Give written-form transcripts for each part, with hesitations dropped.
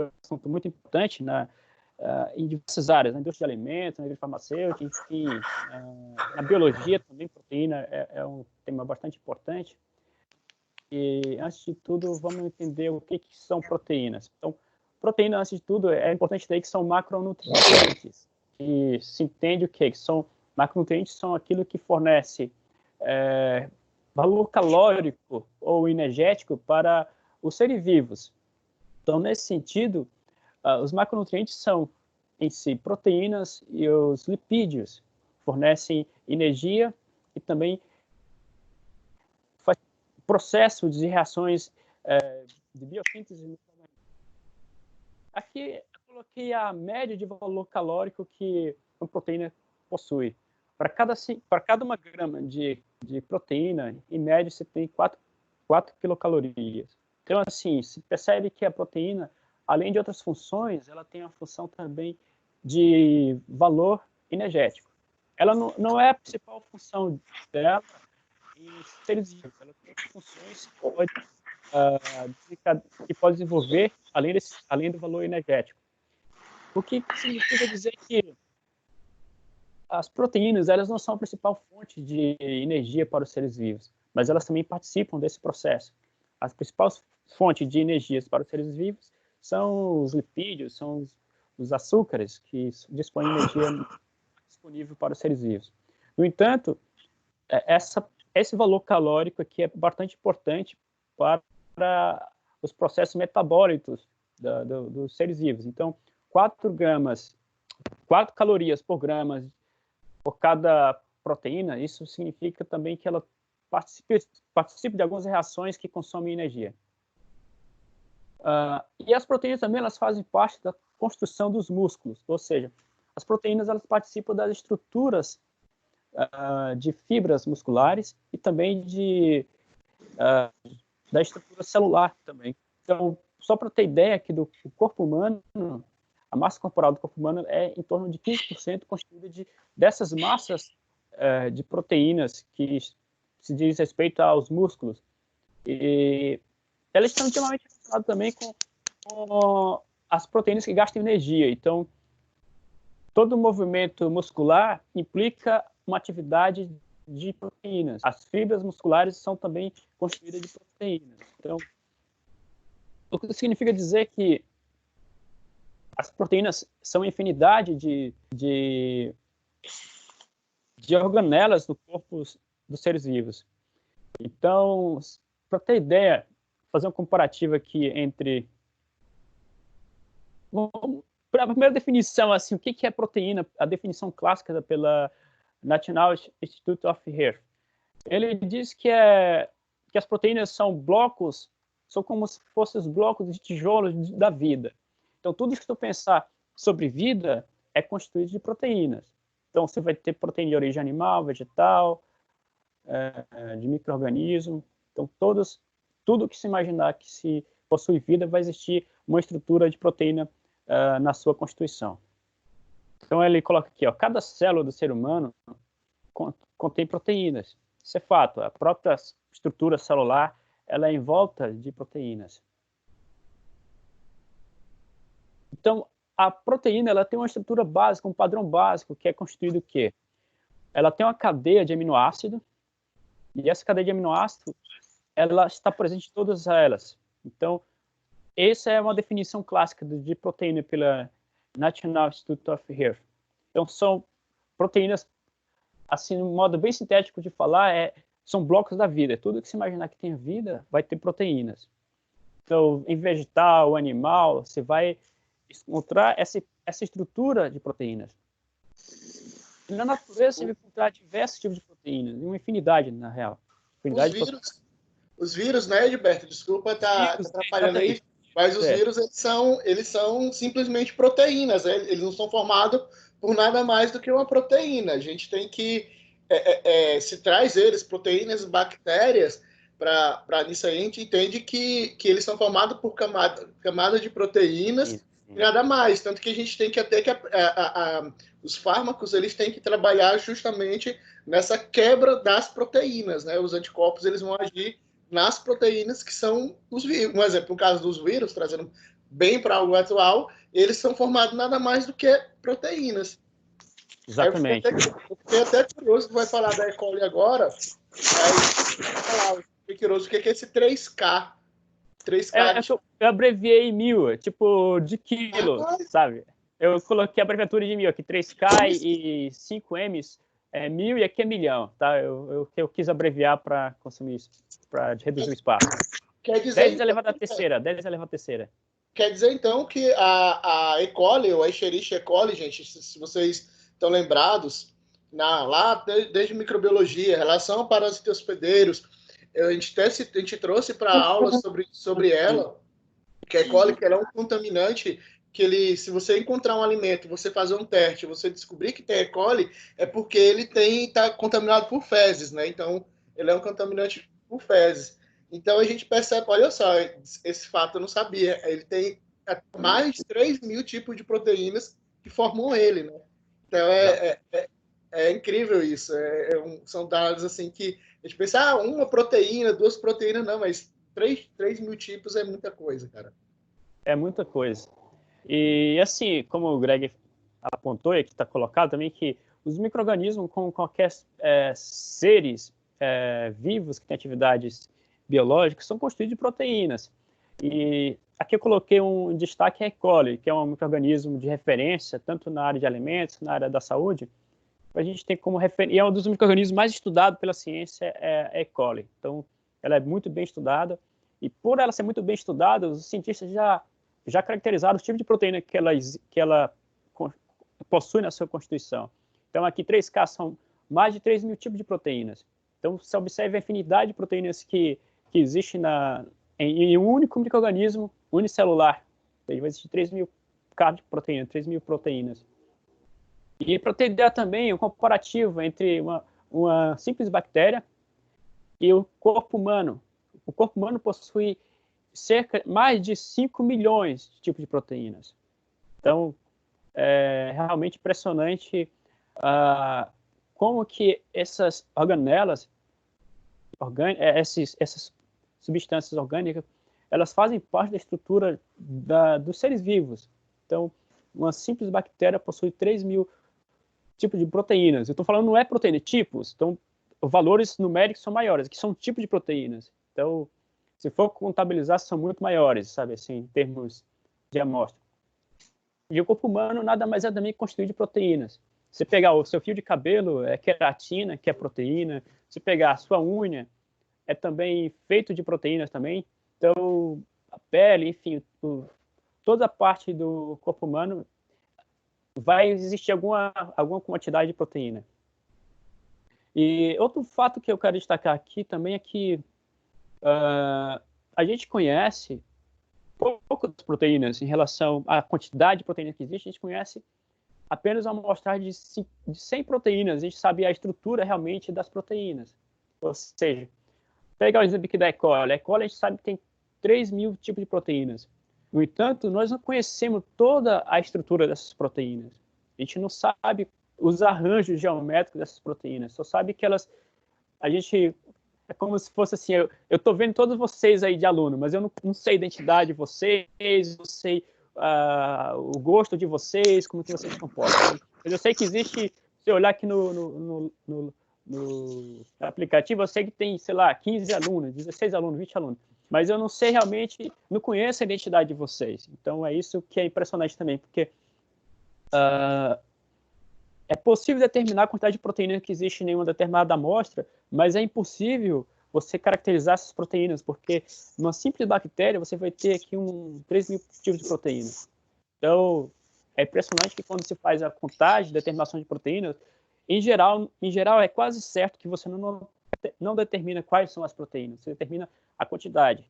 assunto muito importante em diversas áreas, na indústria de alimentos, na indústria farmacêutica, enfim, na biologia também, proteína é um tema bastante importante. E, antes de tudo, vamos entender o que são proteínas. Então, proteína, antes de tudo, é importante ter que são macronutrientes. E se entende o que são macronutrientes, são aquilo que fornece valor calórico ou energético para os seres vivos. Então, nesse sentido, os macronutrientes são, em si, proteínas, e os lipídios fornecem energia e também faz processo de reações de biossíntese. Aqui eu coloquei a média de valor calórico que uma proteína possui. Para cada 1 grama de proteína, em média, você tem 4 quilocalorias. Então, assim, se percebe que a proteína, além de outras funções, ela tem uma função também de valor energético. Ela não é a principal função dela em seres vivos. Ela tem funções que pode desenvolver além do valor energético. O que significa dizer que as proteínas, elas não são a principal fonte de energia para os seres vivos, mas elas também participam desse processo. As principais fontes de energias para os seres vivos são os lipídios, são os açúcares, que dispõem de energia disponível para os seres vivos. No entanto, esse valor calórico aqui é bastante importante para os processos metabólicos dos seres vivos. Então, 4 calorias por grama por cada proteína, isso significa também que ela participa de algumas reações que consomem energia. E as proteínas também, elas fazem parte da construção dos músculos, ou seja, as proteínas, elas participam das estruturas de fibras musculares e também da estrutura celular também. Então, só para ter ideia aqui do corpo humano, a massa corporal do corpo humano é em torno de 15% constituída dessas massas de proteínas que se diz respeito aos músculos. E elas estão intimamente relacionadas também com as proteínas que gastam energia. Então, todo movimento muscular implica uma atividade de proteínas. As fibras musculares são também constituídas de proteínas. Então, o que significa dizer que as proteínas são infinidade de organelas do corpo dos seres vivos. Então, para ter ideia, fazer uma comparativa aqui entre... Para a primeira definição, assim, o que é proteína? A definição clássica pela National Institute of Health. Ele diz que as proteínas são blocos, são como se fossem os blocos de tijolos da vida. Então, tudo que tu pensar sobre vida é constituído de proteínas. Então, você vai ter proteína de origem animal, vegetal, de micro-organismo. Então, tudo que se imaginar que se possui vida, vai existir uma estrutura de proteína na sua constituição. Então, ele coloca aqui, cada célula do ser humano contém proteínas. Isso é fato. A própria estrutura celular, ela é em volta de proteínas. Então, a proteína, ela tem uma estrutura básica, um padrão básico, que é constituído o quê? Ela tem uma cadeia de aminoácido, e essa cadeia de aminoácido, ela está presente em todas elas. Então, essa é uma definição clássica de proteína pela National Institute of Health. Então, são proteínas, assim, um modo bem sintético de falar, são blocos da vida. Tudo que se imaginar que tem vida, vai ter proteínas. Então, em vegetal, animal, você vai encontrar essa estrutura de proteínas. E na natureza, você vai encontrar diversos tipos de proteínas, uma infinidade, na real. Os vírus, né, Edberto? Desculpa estar atrapalhando aí, mas os vírus, eles são simplesmente proteínas, né? Eles não são formados por nada mais do que uma proteína. A gente tem que, se traz eles, proteínas, bactérias, para nisso aí a gente entende que eles são formados por camada de proteínas e nada mais. Tanto que a gente tem que até que os fármacos, eles têm que trabalhar justamente nessa quebra das proteínas, né? Os anticorpos, eles vão agir nas proteínas que são os vírus. Um exemplo, no caso dos vírus, trazendo bem para algo atual, eles são formados nada mais do que proteínas. Exatamente. Eu fiquei até curioso, tu vai falar da E. coli agora, aí fiquei curioso o que é esse 3K. 3K Eu abreviei 1000, tipo, de quilo, sabe? Eu coloquei a abreviatura de 1000 aqui, 3K e 5Ms é 1000 e aqui é milhão, tá? Eu quis abreviar para consumir isso, para reduzir o espaço. Quer dizer, 10 elevado à terceira, 10 elevado à terceira. Quer dizer, então, que a E. coli, ou a Escherichia coli, gente, se vocês estão lembrados, desde microbiologia, relação a parasitas hospedeiros, a gente trouxe para aula sobre ela, que a E. coli que ela é um contaminante que se você encontrar um alimento, você fazer um teste, você descobrir que tem E. coli, é porque ele está contaminado por fezes, né? Então, ele é um contaminante por fezes. Então, a gente percebe, olha só, esse fato eu não sabia, ele tem mais de 3.000 tipos de proteínas que formam ele, né? Então, é incrível isso. São dados assim que a gente pensa, uma proteína, 2 proteínas, não, mas 3.000 tipos é muita coisa, cara. É muita coisa. E assim, como o Greg apontou e aqui está colocado também, que os micro-organismos, como qualquer seres vivos que têm atividades biológicas, são constituídos de proteínas. E aqui eu coloquei um destaque a E. coli, que é um micro-organismo de referência, tanto na área de alimentos, na área da saúde. A gente tem como referência, e é um dos micro-organismos mais estudados pela ciência, a E. coli. Então, ela é muito bem estudada, e por ela ser muito bem estudada, os cientistas já caracterizaram os tipos de proteína que ela possui na sua constituição. Então, aqui 3K são mais de 3.000 tipos de proteínas. Então, você observa a afinidade de proteínas que existe em um único micro-organismo unicelular. Vai existir 3.000 cargas de proteína, 3.000 proteínas. E para ter ideia também, um comparativo entre uma simples bactéria e o corpo humano. O corpo humano possui mais de 5 milhões de tipos de proteínas. Então, é realmente impressionante como que essas organelas, essas substâncias orgânicas, elas fazem parte da estrutura dos seres vivos. Então, uma simples bactéria possui 3.000 tipos de proteínas. Eu estou falando não é proteína, tipos. Então, os valores numéricos são maiores, que são tipos de proteínas. Então, se for contabilizar, são muito maiores, sabe, assim, em termos de amostra. E o corpo humano nada mais é também constituído de proteínas. Se pegar o seu fio de cabelo, é queratina, que é proteína. Se pegar a sua unha, é também feito de proteínas também. Então, a pele, enfim, toda a parte do corpo humano vai existir alguma quantidade de proteína. E outro fato que eu quero destacar aqui também é que a gente conhece poucas proteínas em relação à quantidade de proteínas que existe. A gente conhece apenas uma amostragem de 100 proteínas. A gente sabe a estrutura realmente das proteínas. Ou seja, pegar o exemplo aqui da E. coli. A E. coli a gente sabe que tem 3.000 tipos de proteínas. No entanto, nós não conhecemos toda a estrutura dessas proteínas. A gente não sabe os arranjos geométricos dessas proteínas. Só sabe que é como se fosse assim, eu estou vendo todos vocês aí de aluno, mas eu não sei a identidade de vocês, não sei o gosto de vocês, como que vocês se comportam. Mas eu sei que existe, se eu olhar aqui no aplicativo, eu sei que tem, sei lá, 15 alunos, 16 alunos, 20 alunos. Mas eu não sei realmente, não conheço a identidade de vocês. Então, é isso que é impressionante também, porque é possível determinar a quantidade de proteína que existe em nenhuma determinada amostra, mas é impossível você caracterizar essas proteínas, porque numa simples bactéria você vai ter aqui 3.000 tipos de proteínas. Então, é impressionante que quando se faz a contagem, determinação de proteínas, em geral é quase certo que você não determina quais são as proteínas, você determina a quantidade.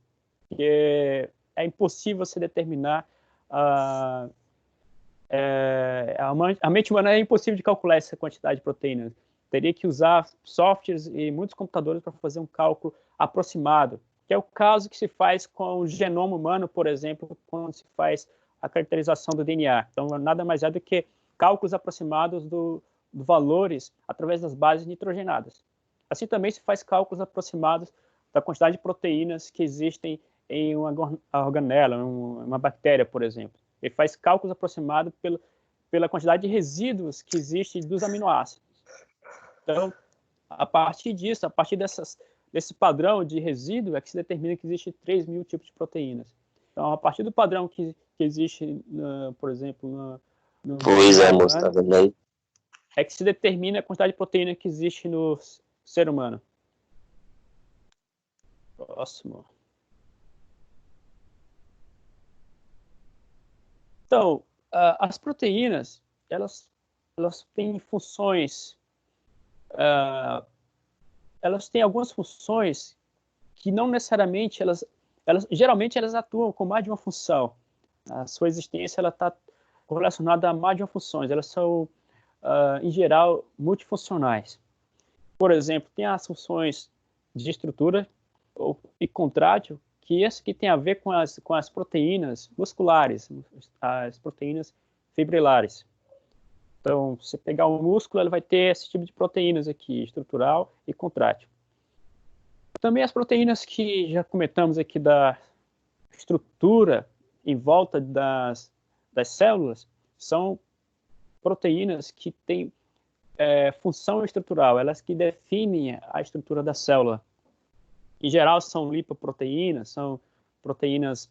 Porque é impossível você determinar a mente humana é impossível de calcular essa quantidade de proteínas. Teria que usar softwares e muitos computadores para fazer um cálculo aproximado, que é o caso que se faz com o genoma humano, por exemplo, quando se faz a caracterização do DNA. Então, nada mais é do que cálculos aproximados do valores através das bases nitrogenadas. Assim também se faz cálculos aproximados da quantidade de proteínas que existem em uma organela, uma bactéria, por exemplo. Ele faz cálculos aproximados pela quantidade de resíduos que existem dos aminoácidos. Então, a partir disso, a partir desse padrão de resíduo, é que se determina que existe 3.000 tipos de proteínas. Então, a partir do padrão que existe, por exemplo, no Pois tá vendo aí? é que se determina a quantidade de proteína que existe no ser humano. Próximo. Então, as proteínas, elas têm funções, elas têm algumas funções que não necessariamente, geralmente elas atuam com mais de uma função. A sua existência está relacionada a mais de uma função. Elas são, em geral, multifuncionais. Por exemplo, tem as funções de estrutura e contrátil, que tem a ver com as proteínas musculares, as proteínas fibrilares. Então, você pegar um músculo, ele vai ter esse tipo de proteínas aqui, estrutural e contrátil. Também as proteínas que já comentamos aqui da estrutura em volta das células são proteínas que têm função estrutural, elas que definem a estrutura da célula. Em geral, são lipoproteínas, são proteínas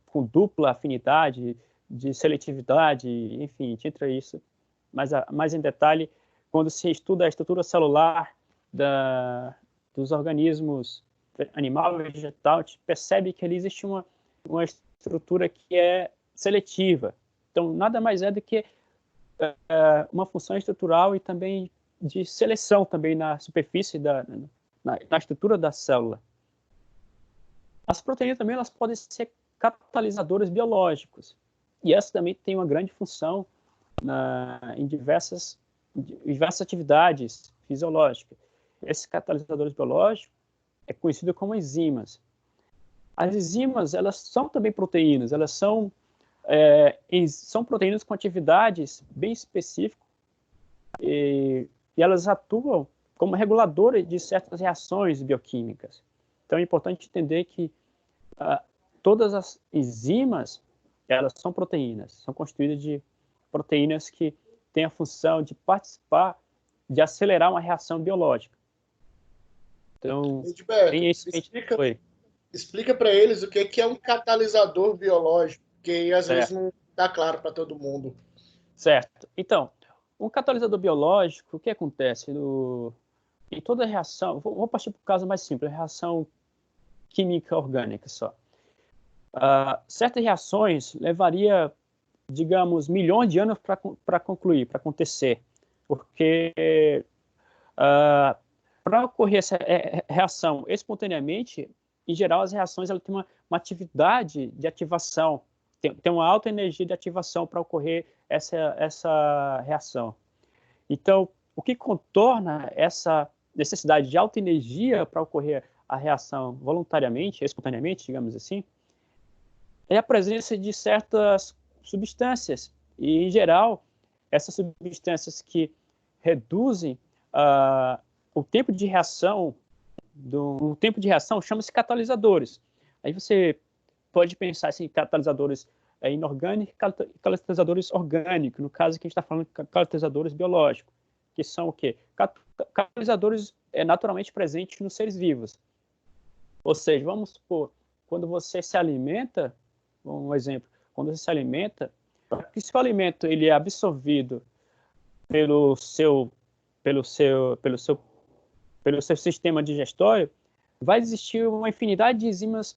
com dupla afinidade, de seletividade, enfim, entre isso. Mas mais em detalhe, quando se estuda a estrutura celular dos organismos animal e vegetal, a gente percebe que ali existe uma estrutura que é seletiva. Então, nada mais é do que uma função estrutural e também de seleção também na superfície na estrutura da célula. As proteínas também elas podem ser catalisadores biológicos. E essa também tem uma grande função em diversas atividades fisiológicas. Esses catalisadores biológicos é conhecido como enzimas. As enzimas, elas são também proteínas, elas são proteínas com atividades bem específicas e elas atuam como reguladoras de certas reações bioquímicas. Então, é importante entender que todas as enzimas, elas são proteínas, são constituídas de proteínas que têm a função de participar, de acelerar uma reação biológica. Então, explica para eles o que é um catalisador biológico, que às vezes não está claro para todo mundo. Certo. Então, um catalisador biológico, o que acontece em toda reação? Vou partir para o caso mais simples, a reação química orgânica só. Certas reações levaria, digamos, milhões de anos para concluir, para acontecer, porque para ocorrer essa reação espontaneamente, em geral, as reações elas têm uma atividade de ativação, tem uma alta energia de ativação para ocorrer essa reação. Então, o que contorna essa necessidade de alta energia para ocorrer a reação voluntariamente, espontaneamente, digamos assim, é a presença de certas substâncias. E, em geral, essas substâncias que reduzem o tempo de reação, chama-se catalisadores. Aí você pode pensar assim, catalisadores inorgânicos e catalisadores orgânicos, no caso que a gente está falando de catalisadores biológicos, que são o quê? Catalisadores naturalmente presentes nos seres vivos. Ou seja, vamos supor, quando você se alimenta, um exemplo, quando você se alimenta, para que seu alimento ele é absorvido pelo seu sistema digestório, vai existir uma infinidade de enzimas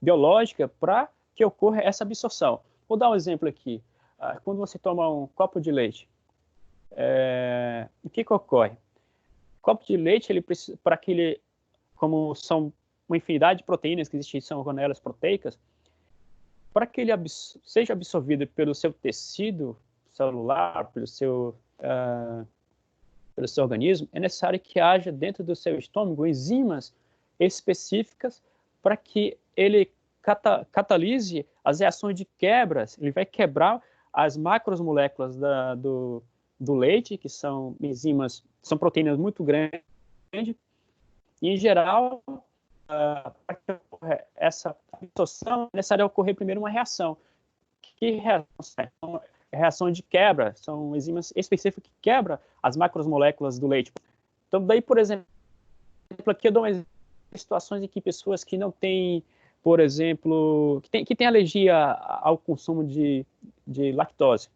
biológicas para que ocorra essa absorção. Vou dar um exemplo aqui. Quando você toma um copo de leite, o que ocorre? O copo de leite, ele precisa, para que ele, como são uma infinidade de proteínas que existem, são organelas proteicas, para que ele seja absorvido pelo seu tecido celular, pelo seu organismo, é necessário que haja dentro do seu estômago enzimas específicas para que ele catalise as reações de quebras. Ele vai quebrar as macromoléculas do leite, que são enzimas, são proteínas muito grandes, E, em geral, para que ocorra essa absorção, é necessário ocorrer primeiro uma reação. Que reação? Reação de quebra, são enzimas específicas que quebram as macromoléculas do leite. Então, daí, por exemplo, aqui eu dou umas situações em que pessoas que não têm, por exemplo, que tem alergia ao consumo de lactose.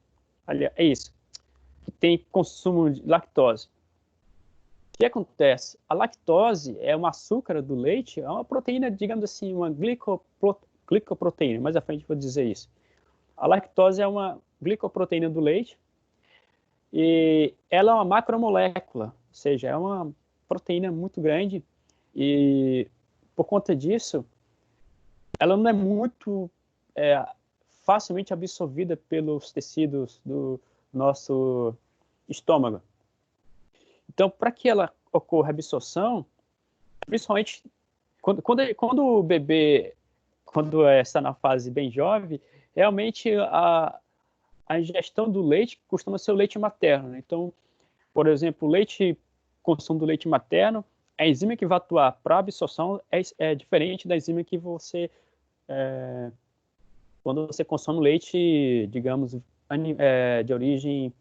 Aliás, é isso. Que tem consumo de lactose. O que acontece? A lactose é um açúcar do leite, é uma proteína, digamos assim, uma glicoproteína. Mais à frente eu vou dizer isso. A lactose é uma glicoproteína do leite e ela é uma macromolécula, ou seja, é uma proteína muito grande e, por conta disso, ela não é muito facilmente absorvida pelos tecidos do nosso estômago. Então, para que ela ocorra a absorção, principalmente quando o bebê, quando está na fase bem jovem, realmente a ingestão do leite costuma ser o leite materno. Então, por exemplo, consumo do leite materno, a enzima que vai atuar para a absorção é diferente da enzima que você, quando você consome leite, digamos, de origem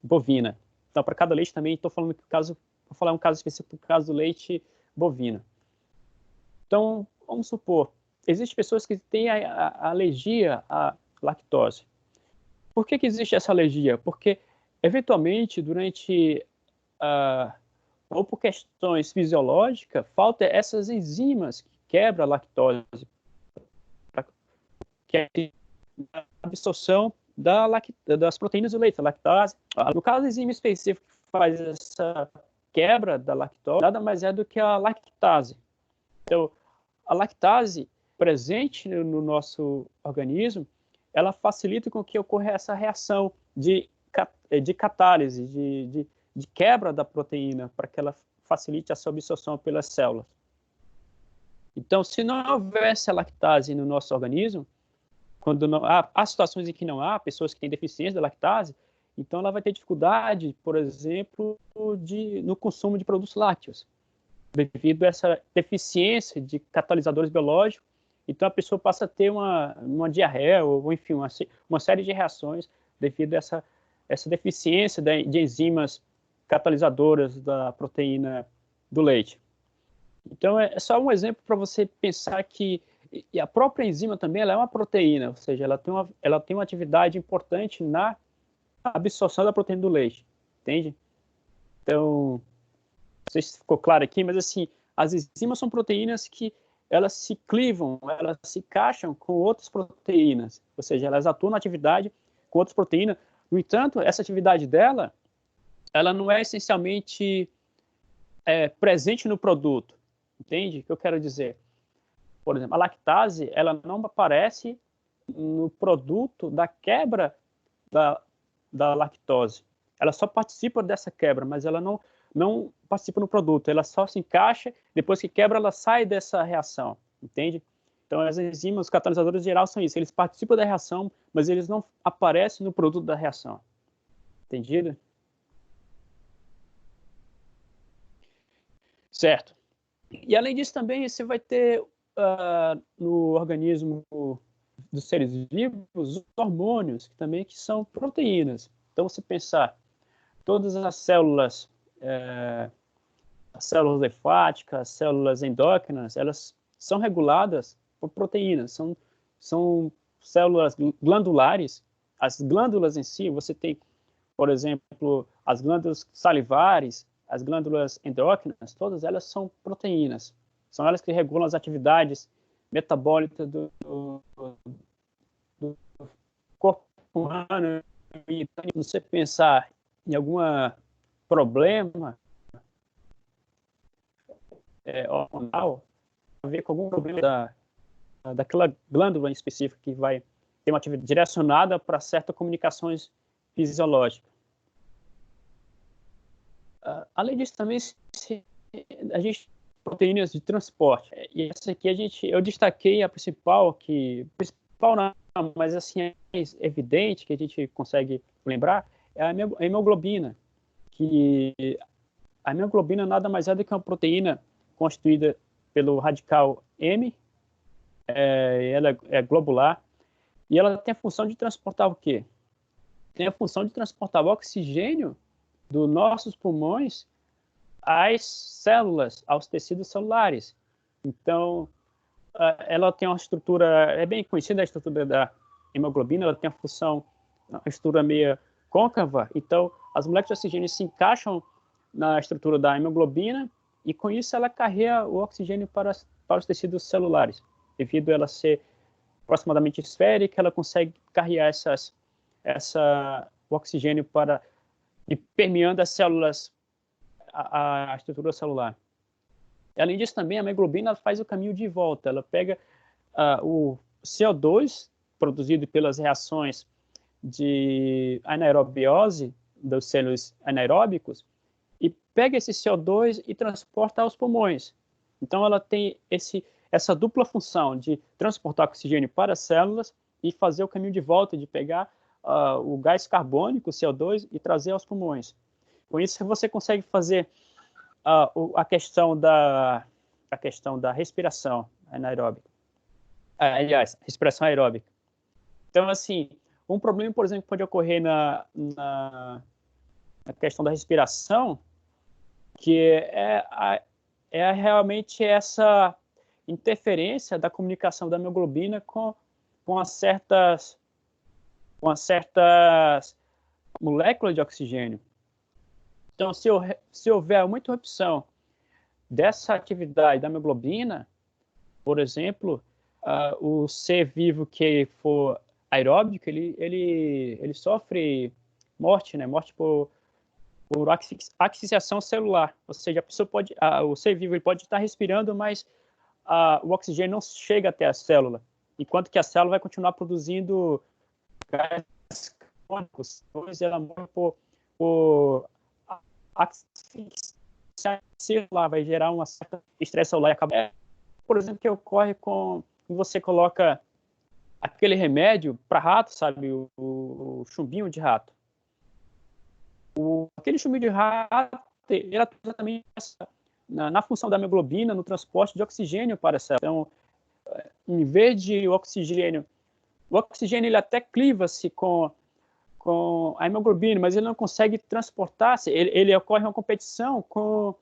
bovina. Então, para cada leite também, estou falando que vou falar um caso específico do caso do leite bovino. Então, vamos supor, existem pessoas que têm a alergia à lactose. Por que existe essa alergia? Porque, eventualmente, ou por questões fisiológicas, faltam essas enzimas que quebram a lactose, que é a absorção das proteínas do leite, a lactase. No caso, a enzima específica que faz essa quebra da lactose, nada mais é do que a lactase. Então, a lactase presente no nosso organismo, ela facilita com que ocorra essa reação de catálise, de quebra da proteína, para que ela facilite a sua absorção pelas células. Então, se não houvesse a lactase no nosso organismo, quando não há situações em que não há, pessoas que têm deficiência da lactase, então ela vai ter dificuldade, por exemplo, no consumo de produtos lácteos, devido a essa deficiência de catalisadores biológicos. Então a pessoa passa a ter uma diarreia, ou enfim, uma série de reações devido a essa deficiência de enzimas catalisadoras da proteína do leite. Então é só um exemplo para você pensar que a própria enzima também ela é uma proteína, ou seja, ela tem uma atividade importante na absorção da proteína do leite, entende? Então, não sei se ficou claro aqui, mas assim, as enzimas são proteínas que elas se clivam, elas se encaixam com outras proteínas, ou seja, elas atuam na atividade com outras proteínas. No entanto, essa atividade dela, ela não é essencialmente presente no produto, entende? O que eu quero dizer? Por exemplo, a lactase, ela não aparece no produto da quebra da lactose. Ela só participa dessa quebra, mas ela não participa no produto. Ela só se encaixa, depois que quebra, ela sai dessa reação, entende? Então, as enzimas, os catalisadores em geral são isso. Eles participam da reação, mas eles não aparecem no produto da reação. Entendido? Certo. E, além disso, também você vai ter no organismo dos seres vivos os hormônios, que são proteínas. Então, se pensar, todas as células linfáticas, as células endócrinas, elas são reguladas por proteínas, são células glandulares. As glândulas em si, você tem, por exemplo, as glândulas salivares, as glândulas endócrinas, todas elas são proteínas. São elas que regulam as atividades metabólicas do corpo humano. E se você pensar em algum problema hormonal, a ver com algum problema daquela glândula em específico que vai ter uma atividade direcionada para certas comunicações fisiológicas. Além disso, também a gente proteínas de transporte. E essa aqui eu destaquei a principal não, mas assim é evidente que a gente consegue lembrar, é a hemoglobina, que a hemoglobina nada mais é do que uma proteína constituída pelo radical M, ela é globular, e ela tem a função de transportar o quê? Tem a função de transportar o oxigênio dos nossos pulmões às células, aos tecidos celulares. Então, ela tem uma estrutura, é bem conhecida a estrutura da hemoglobina, ela tem a função, uma estrutura meio côncava, então as moléculas de oxigênio se encaixam na estrutura da hemoglobina e com isso ela carrega o oxigênio para os tecidos celulares. Devido a ela ser aproximadamente esférica, ela consegue carregar o oxigênio e permeando as células, a estrutura celular. Além disso, também a hemoglobina faz o caminho de volta. Ela pega o CO2 produzido pelas reações de anaerobiose dos selos anaeróbicos e pega esse CO2 e transporta aos pulmões. Então, ela tem essa dupla função de transportar oxigênio para as células e fazer o caminho de volta, de pegar o gás carbônico, o CO2, e trazer aos pulmões. Com isso, você consegue fazer a questão da respiração anaeróbica. Aliás, respiração aeróbica. Então, assim, um problema, por exemplo, que pode ocorrer na questão da respiração, que é realmente essa interferência da comunicação da hemoglobina com as certas moléculas de oxigênio. Então, se houver muita interrupção dessa atividade da hemoglobina, por exemplo, o ser vivo que for aeróbico, ele sofre morte, né? Morte por asfixiação celular. Ou seja, a pessoa o ser vivo ele pode estar respirando, mas o oxigênio não chega até a célula, enquanto que a célula vai continuar produzindo gases carbônicos, depois ela morre por asfixia celular, vai gerar uma certa estresse celular e acaba. Por exemplo, que ocorre quando você coloca aquele remédio para rato, sabe, o chumbinho de rato. Aquele chumbinho de rato, ele atua exatamente na função da hemoglobina, no transporte de oxigênio para a célula. Então, em vez de o oxigênio ele até cliva-se com a hemoglobina, mas ele não consegue transportar-se. Ele ocorre uma competição com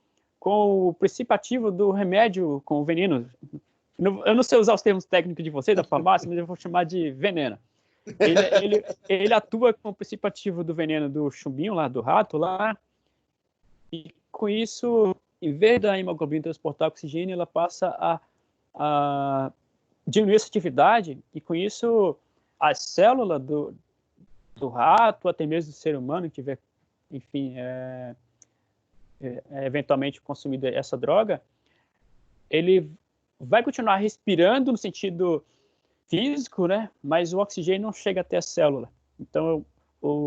o princípio ativo do remédio, com o veneno. Eu não sei usar os termos técnicos de vocês, da farmácia, mas eu vou chamar de veneno. Ele atua com o princípio ativo do veneno do chumbinho, lá, do rato, lá, e com isso, em vez da hemoglobina transportar oxigênio, ela passa a diminuir essa atividade, e com isso, a célula do rato, até mesmo do ser humano que tiver, enfim, eventualmente consumido essa droga, ele vai continuar respirando no sentido físico, né? Mas o oxigênio não chega até a célula. Então,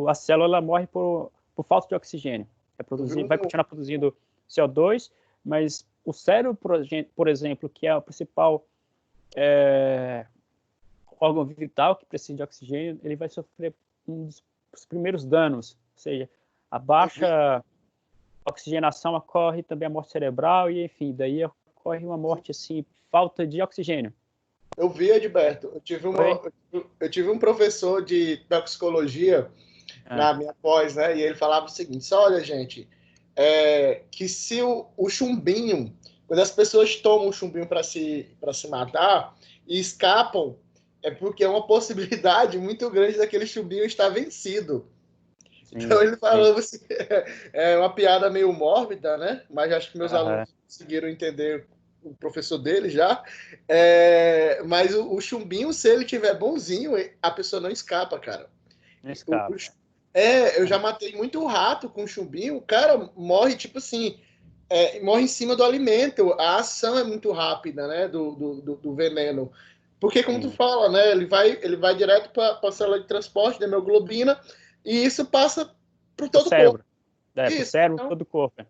a célula morre por falta de oxigênio. Vai continuar produzindo CO2, mas o cérebro, por exemplo, que é o principal órgão vital que precisa de oxigênio, ele vai sofrer um dos primeiros danos, ou seja, a baixa oxigenação ocorre também a morte cerebral e, enfim, daí ocorre uma morte, assim, falta de oxigênio. Eu vi, Edberto, eu tive um professor de toxicologia na minha pós, né, e ele falava o seguinte, olha, gente, que se o chumbinho, quando as pessoas tomam o chumbinho para se matar e escapam, é porque é uma possibilidade muito grande daquele chumbinho estar vencido. Sim, então ele falou assim, é uma piada meio mórbida, né? Mas acho que meus alunos conseguiram entender o professor dele já. Mas o chumbinho, se ele tiver bonzinho, a pessoa não escapa, cara. Não escapa. Eu já matei muito rato com chumbinho, o cara morre, tipo assim, morre em cima do alimento. A ação é muito rápida, né? Do veneno. Porque, como tu fala, né? Ele vai direto para a célula de transporte da hemoglobina e isso passa para todo o cérebro. Para o cérebro, então, todo o corpo.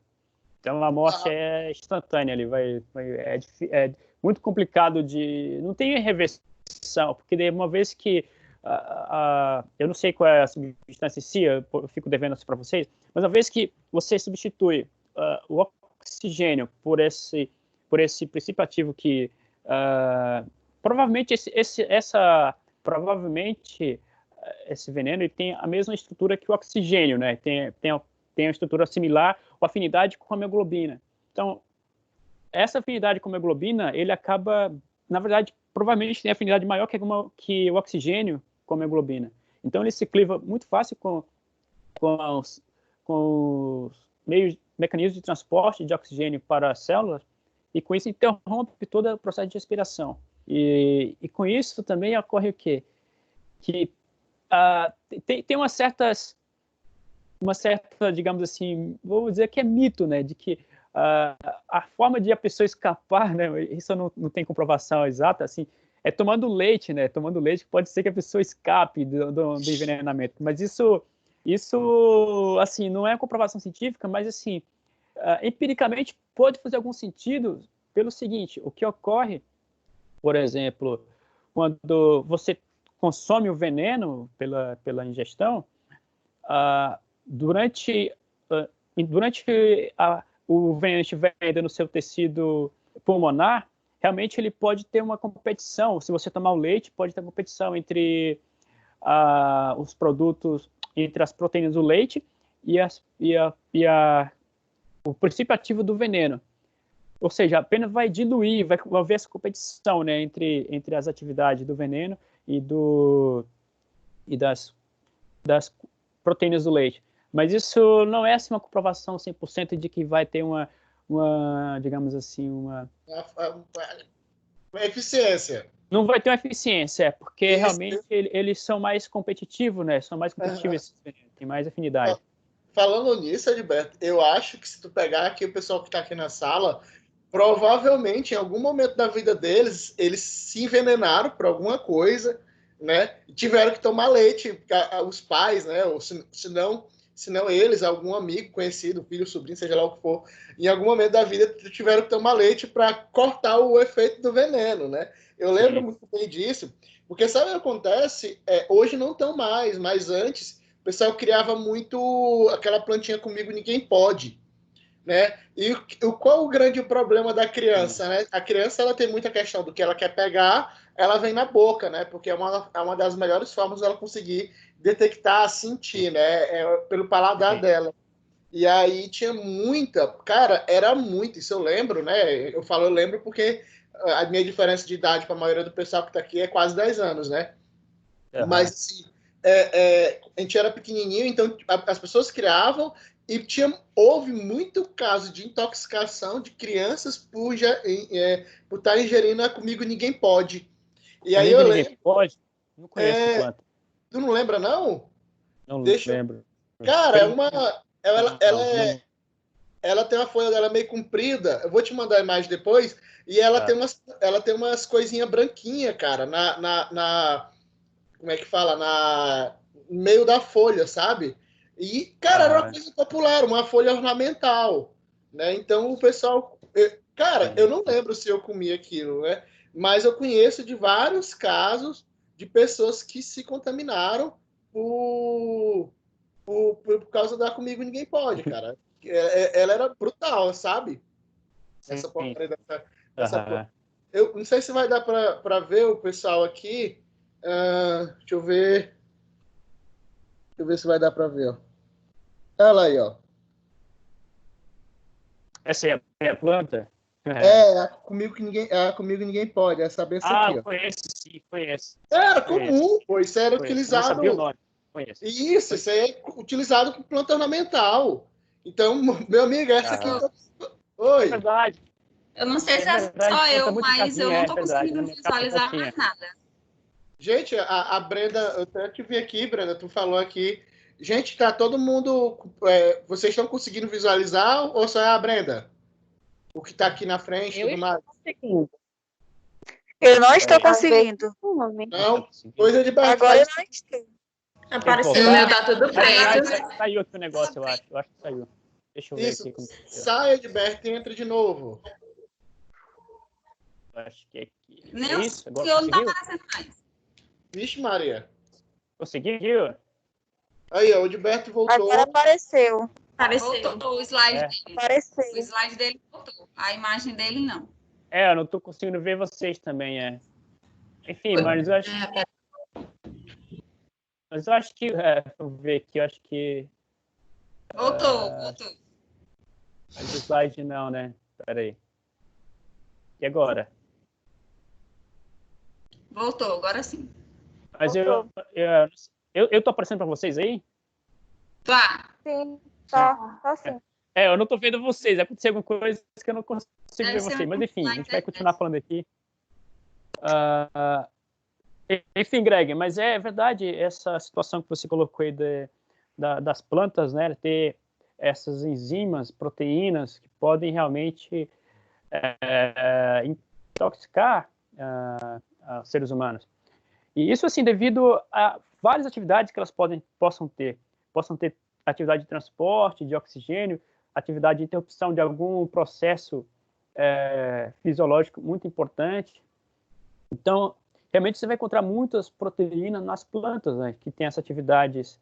Então, a morte é instantânea. É muito complicado não tem reversão, porque uma vez que eu não sei qual é a substância em si, eu fico devendo isso para vocês, mas uma vez que você substitui o oxigênio por por esse princípio ativo que provavelmente esse veneno ele tem a mesma estrutura que o oxigênio, né? Tem uma estrutura similar ou afinidade com a hemoglobina. Então, essa afinidade com a hemoglobina, ele acaba, na verdade, provavelmente tem afinidade maior que o oxigênio com a hemoglobina. Então, ele se cliva muito fácil com os mecanismos de transporte de oxigênio para as células, e com isso interrompe todo o processo de respiração. E com isso também ocorre o quê? Que tem uma certa, digamos assim, vou dizer que é mito, né, de que a forma de a pessoa escapar, né, isso não tem comprovação exata, assim, é tomando leite, né, pode ser que a pessoa escape do envenenamento, mas isso, assim, não é uma comprovação científica, mas, assim, empiricamente pode fazer algum sentido pelo seguinte: o que ocorre, por exemplo, quando você consome o veneno pela ingestão, durante o veneno estiver ainda no seu tecido pulmonar, realmente ele pode ter uma competição. Se você tomar o leite, pode ter competição entre os produtos, entre as proteínas do leite e o princípio ativo do veneno. Ou seja, apenas vai diluir, vai haver essa competição, né, entre as atividades do veneno e das proteínas do leite. Mas isso não é assim, uma comprovação 100% de que vai ter uma digamos assim, uma eficiência. Não vai ter uma eficiência, porque realmente eles são mais competitivos, né? São mais competitivos, tem mais afinidade. Falando nisso, Edberto, eu acho que se tu pegar aqui o pessoal que está aqui na sala, provavelmente em algum momento da vida deles, eles se envenenaram por alguma coisa, né? E tiveram que tomar leite, os pais, né? Ou se não eles, algum amigo, conhecido, filho, sobrinho, seja lá o que for, em algum momento da vida tiveram que tomar leite para cortar o efeito do veneno, né? Eu lembro muito bem disso, porque sabe o que acontece? Hoje não estão mais, mas antes o pessoal criava muito aquela plantinha Comigo Ninguém Pode, né? E qual o grande problema da criança, né? A criança ela tem muita questão do que ela quer pegar, ela vem na boca, né? Porque é uma das melhores formas dela conseguir detectar, sentir, né? Pelo paladar dela. E aí tinha muita, cara, era muito, isso eu lembro, né? Eu lembro porque a minha diferença de idade para a maioria do pessoal que está aqui é quase 10 anos, né? Mas assim, a gente era pequenininho, então as pessoas criavam e houve muito caso de intoxicação de crianças por estar ingerindo Comigo Ninguém Pode. E aí eu lembro. Pode? Não conheço a planta. Tu não lembra, não? Não lembro. Cara, ela tem uma folha dela meio comprida. Eu vou te mandar a imagem depois. E ela tem umas coisinhas branquinhas, cara, como é que fala? No meio da folha, sabe? E, cara, era uma coisa popular, uma folha ornamental, né? Então o pessoal... Cara, eu não lembro se eu comi aquilo, né? Mas eu conheço de vários casos de pessoas que se contaminaram por causa da Comigo Ninguém Pode, cara. Ela era brutal, sabe? Essa porcaria dessa eu não sei se vai dar para ver o pessoal aqui. Deixa eu ver. Deixa eu ver se vai dar para ver. Ó. Olha lá aí, ó. Essa é a planta? Comigo ninguém pode. É saber essa aqui, ó. Conheço. Era comum, pô. Isso era utilizado. Não sabia o nome. Conheço. Isso aí é utilizado como planta ornamental. Então, meu amigo, essa aqui. Oi. É verdade. Eu não sei se é só eu, mas eu não estou conseguindo visualizar mais nada. Gente, a Brenda, eu até te vi aqui, Brenda, tu falou aqui. Gente, tá todo mundo... vocês estão conseguindo visualizar ou só é a Brenda? O que tá aqui na frente e tudo mais? Eu não estou conseguindo. Não, coisa de baixo. Agora eu não estou. Apareceu, o meu tá tudo preto. Saiu aqui o negócio, eu acho. Eu acho que saiu. Deixa eu ver aqui. Sai, Edberto, e entra de novo. Acho que é aqui. Não, isso? Agora eu não tá aparecendo mais. Vixe, Maria. Conseguiu? Aí, ó, o Edberto voltou. Agora apareceu. Voltou o slide dele. Apareceu. O slide dele voltou. A imagem dele, não. eu não estou conseguindo ver vocês também, Enfim, mas eu acho... Mas eu acho que... vou ver aqui, eu acho que... Voltou. Mas o slide não, né? Espera aí. E agora? Voltou, agora sim. Mas eu tô aparecendo para vocês aí? Tá. Sim, tá sim. Eu não tô vendo vocês. Aconteceu alguma coisa que eu não consigo ver vocês. Mas enfim, a gente vai continuar falando aqui. Enfim, Greg, mas é verdade essa situação que você colocou aí das plantas, né? Ter essas enzimas, proteínas que podem realmente intoxicar seres humanos. E isso, assim, devido a várias atividades que elas possam ter. Possam ter atividade de transporte, de oxigênio, atividade de interrupção de algum processo fisiológico muito importante. Então, realmente você vai encontrar muitas proteínas nas plantas, né, que tem essas atividades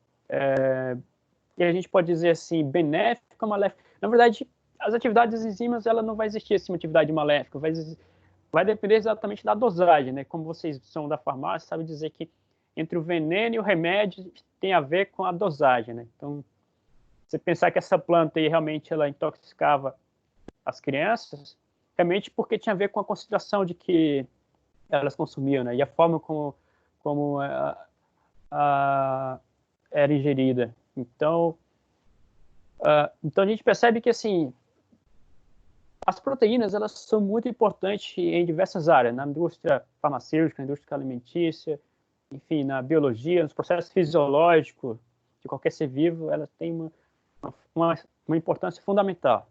que a gente pode dizer assim, benéfica, maléfica. Na verdade, as atividades das enzimas, ela não vai existir assim, uma atividade maléfica, vai depender exatamente da dosagem, né? Como vocês são da farmácia, sabem dizer que entre o veneno e o remédio tem a ver com a dosagem, né? Então, você pensar que essa planta aí realmente ela intoxicava as crianças, realmente porque tinha a ver com a concentração de que elas consumiam, né? E a forma como era ingerida. Então a gente percebe que assim as proteínas elas são muito importantes em diversas áreas, na indústria farmacêutica, na indústria alimentícia, enfim, na biologia, nos processos fisiológicos de qualquer ser vivo, elas têm uma importância fundamental.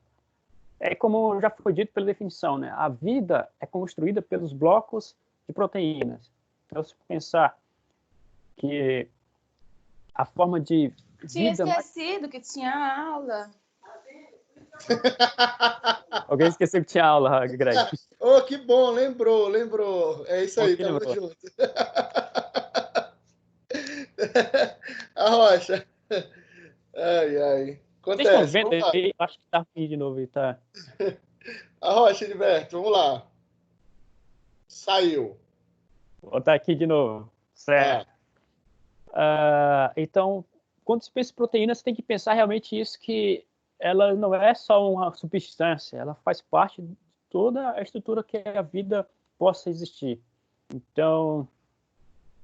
É como já foi dito pela definição, né? A vida é construída pelos blocos de proteínas. Então, se pensar que a forma de Tinha vida... esquecido que tinha aula. Alguém esqueceu que tinha aula, Greg. Oh, que bom, lembrou. É isso aí, tamo junto. A Rocha. Ai. Vocês estão vendo aí? Acho que tá aqui de novo, tá? A Rocha, Heriberto, vamos lá. Saiu. Vou botar aqui de novo. Certo. Então, quando se pensa em proteína, você tem que pensar realmente isso, que ela não é só uma substância, ela faz parte de toda a estrutura que a vida possa existir. Então,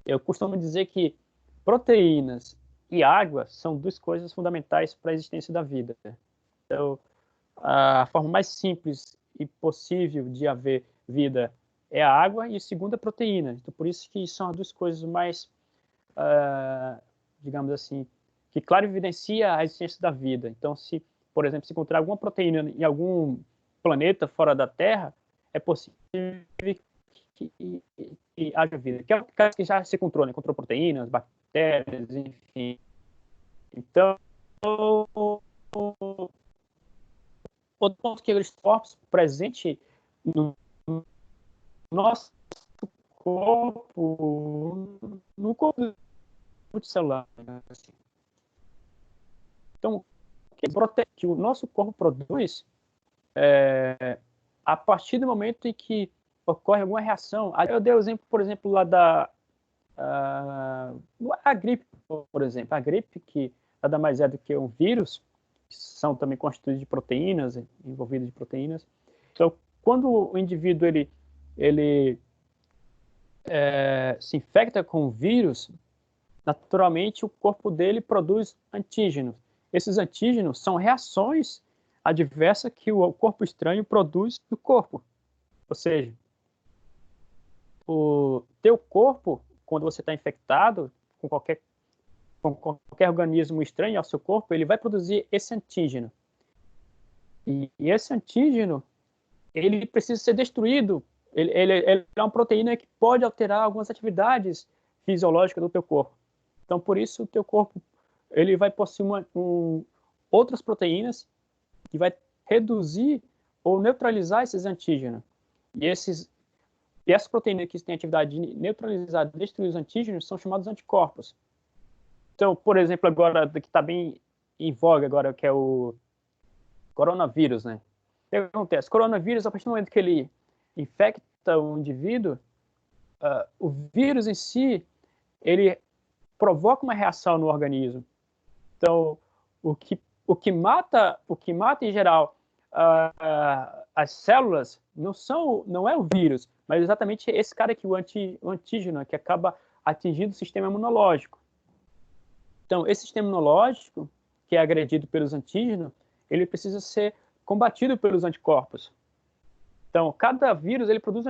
eu costumo dizer que proteínas e água são duas coisas fundamentais para a existência da vida. Então, a forma mais simples e possível de haver vida é a água e a segunda é a proteína. Então, por isso que são as duas coisas mais, digamos assim, que claro evidencia a existência da vida. Então, se, por exemplo, se encontrar alguma proteína em algum planeta fora da Terra, é possível que haja vida. Que é o caso que já se encontrou, né? Encontrou proteínas, bactérias, enfim. Então, outro ponto que eles corpos presente no nosso corpo, no corpo multicelular. Assim. Então, que o nosso corpo produz a partir do momento em que ocorre alguma reação. Eu dei o exemplo, por exemplo, lá a gripe, por exemplo. A gripe, que nada mais é do que um vírus, que são também constituídos de proteínas, envolvidos de proteínas. Então, quando o indivíduo ele se infecta com o vírus, naturalmente o corpo dele produz antígenos. Esses antígenos são reações adversas que o corpo estranho produz no corpo. Ou seja, o teu corpo, quando você está infectado com qualquer organismo estranho ao seu corpo, ele vai produzir esse antígeno. E esse antígeno, ele precisa ser destruído. Ele é uma proteína que pode alterar algumas atividades fisiológicas do teu corpo. Então, por isso, o teu corpo ele vai possuir outras proteínas que vai reduzir ou neutralizar esses antígenos. E essas proteínas que têm atividade de neutralizar e destruir os antígenos são chamados anticorpos. Então, por exemplo, agora, que está bem em voga agora, que é o coronavírus, né? O que acontece? O coronavírus, a partir do momento que ele infecta um indivíduo, o vírus em si, ele provoca uma reação no organismo. Então, o que mata em geral as células não é o vírus, mas exatamente esse cara aqui, o antígeno, que acaba atingindo o sistema imunológico. Então, esse sistema imunológico, que é agredido pelos antígenos, ele precisa ser combatido pelos anticorpos. Então, cada vírus ele produz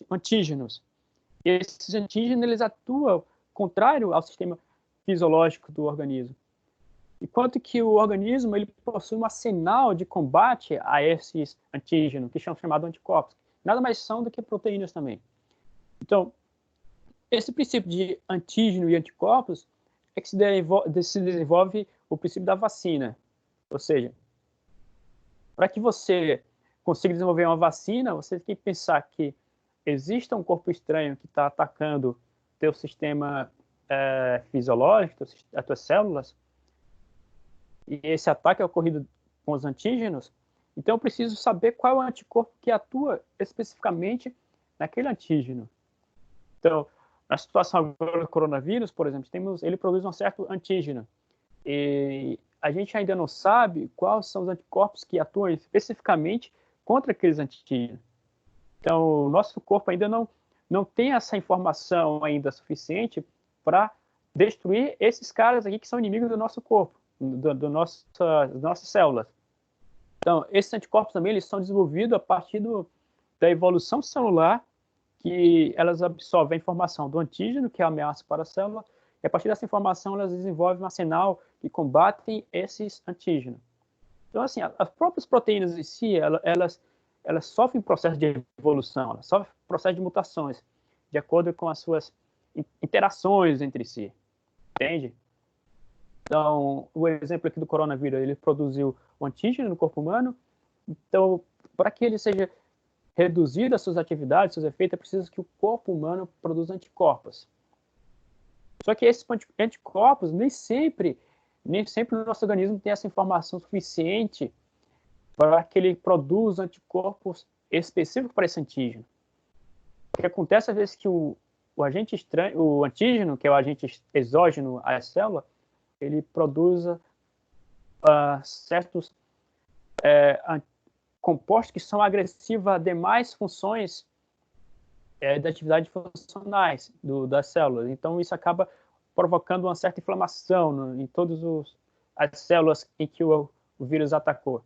antígenos. E esses antígenos eles atuam contrário ao sistema fisiológico do organismo. Enquanto que o organismo ele possui um arsenal de combate a esses antígenos, que são chamados anticorpos. Nada mais são do que proteínas também. Então, esse princípio de antígeno e anticorpos é que se desenvolve o princípio da vacina. Ou seja, para que você consiga desenvolver uma vacina, você tem que pensar que existe um corpo estranho que está atacando teu sistema fisiológico, as tuas células, e esse ataque é ocorrido com os antígenos, então eu preciso saber qual é o anticorpo que atua especificamente naquele antígeno. Então, na situação agora do coronavírus, por exemplo, ele produz um certo antígeno, e a gente ainda não sabe quais são os anticorpos que atuam especificamente contra aqueles antígenos. Então, o nosso corpo ainda não tem essa informação ainda suficiente para destruir esses caras aqui que são inimigos do nosso corpo, das nossas células. Então, esses anticorpos também eles são desenvolvidos a partir da evolução celular, que elas absorvem a informação do antígeno, que é a ameaça para a célula, e a partir dessa informação elas desenvolvem um arsenal que combatem esses antígenos. Então, assim, as próprias proteínas em si, elas sofrem processo de evolução, elas sofrem processo de mutações, de acordo com as suas interações entre si. Entende? Então, o exemplo aqui do coronavírus, ele produziu o antígeno no corpo humano. Então, para que ele seja reduzido as suas atividades, seus efeitos, é preciso que o corpo humano produza anticorpos. Só que esses anticorpos, nem sempre o nosso organismo tem essa informação suficiente para que ele produza anticorpos específicos para esse antígeno. O que acontece às vezes que o antígeno, que é o agente exógeno à célula, ele produz certos compostos que são agressivos a demais funções da atividade funcionais das células. Então, isso acaba provocando uma certa inflamação em todas as células em que o vírus atacou.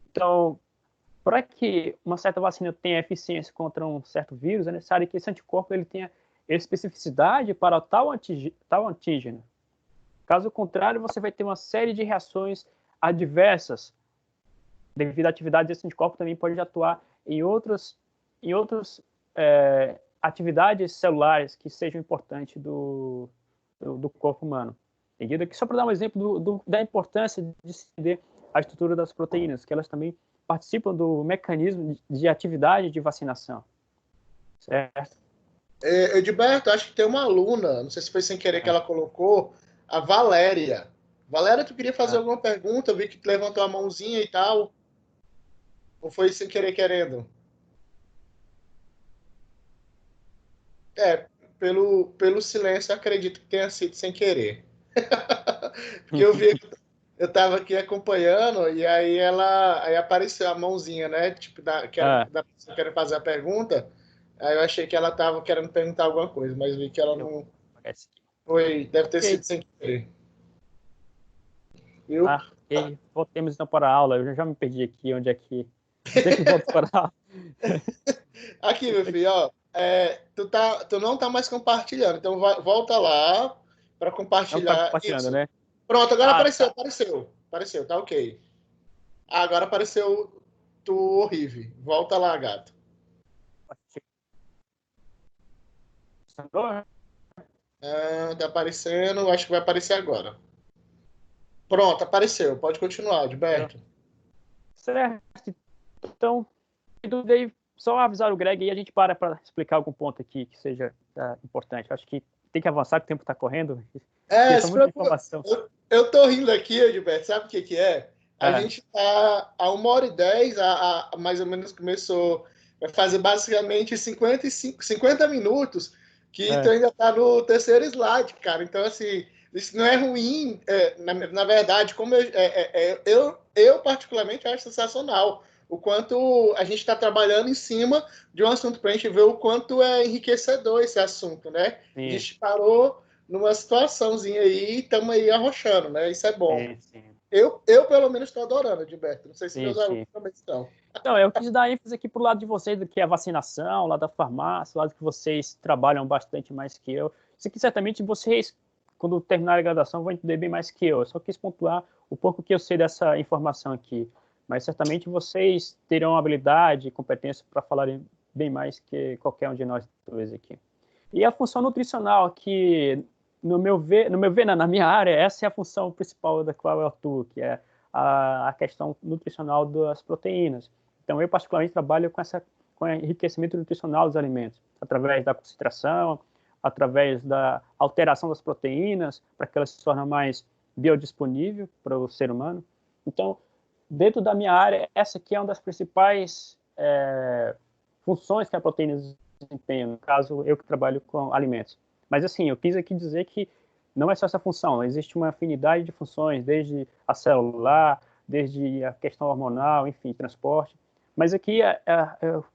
Então, para que uma certa vacina tenha eficiência contra um certo vírus, é necessário que esse anticorpo ele tenha especificidade para tal antígeno. Caso contrário, você vai ter uma série de reações adversas. Devido à atividade desse anticorpo, também pode atuar em outras atividades celulares que sejam importantes do corpo humano. Entendido? Aqui só para dar um exemplo da importância de se entender a estrutura das proteínas, que elas também participam do mecanismo de atividade de vacinação. Certo? Edilberto, acho que tem uma aluna, não sei se foi sem querer que ela colocou, a Valéria. Valéria, tu queria fazer alguma pergunta? Eu vi que tu levantou a mãozinha e tal. Ou foi sem querer querendo? Pelo silêncio, eu acredito que tenha sido sem querer. Porque eu estava aqui acompanhando e aí aí apareceu a mãozinha, né? Tipo, da pessoa querendo fazer a pergunta. Aí eu achei que ela estava querendo perguntar alguma coisa, mas vi que ela não... Deve ter sido sem querer. Viu? Ok. Voltemos então para a aula. Eu já me perdi aqui, onde é que... Sempre volto para a aula. Aqui, meu filho, ó. Tu não tá mais compartilhando, então volta lá para compartilhar. Não tá compartilhando, isso. Né? Pronto, agora apareceu, tá ok. Agora apareceu tu horrível. Volta lá, gato. Tá aparecendo, acho que vai aparecer agora. Pronto, apareceu. Pode continuar, Edilberto. Certo. Então, só avisar o Greg e a gente para explicar algum ponto aqui que seja importante. Acho que tem que avançar, que o tempo está correndo. Muita informação. Eu tô rindo aqui, Edilberto, sabe o que é? A gente está a 1h10, mais ou menos vai fazer basicamente 50 minutos, que tu ainda está no terceiro slide, cara. Então, assim, isso não é ruim. Na verdade, como eu particularmente acho sensacional o quanto a gente está trabalhando em cima de um assunto para a gente ver o quanto é enriquecedor esse assunto, né? Sim. A gente parou numa situaçãozinha aí e estamos aí arrochando, né? Isso é bom. Sim. Eu pelo menos, estou adorando, Gilberto. Não sei se meus alunos também estão. Então, eu quis dar ênfase aqui para o lado de vocês, do que é a vacinação, lá da farmácia, o lado que vocês trabalham bastante mais que eu. Isso aqui, certamente, vocês, quando terminarem a graduação, vão entender bem mais que eu. Eu só quis pontuar o pouco que eu sei dessa informação aqui. Mas, certamente, vocês terão habilidade e competência para falarem bem mais que qualquer um de nós dois aqui. E a função nutricional, que, no meu ver, na minha área, essa é a função principal da qual eu atuo, que é a questão nutricional das proteínas. Então, eu particularmente trabalho com o enriquecimento nutricional dos alimentos, através da concentração, através da alteração das proteínas, para que elas se tornem mais biodisponíveis para o ser humano. Então, dentro da minha área, essa aqui é uma das principais funções que a proteína desempenha, no caso, eu que trabalho com alimentos. Mas, assim, eu quis aqui dizer que não é só essa função, existe uma afinidade de funções, desde a celular, desde a questão hormonal, enfim, transporte. Mas aqui eu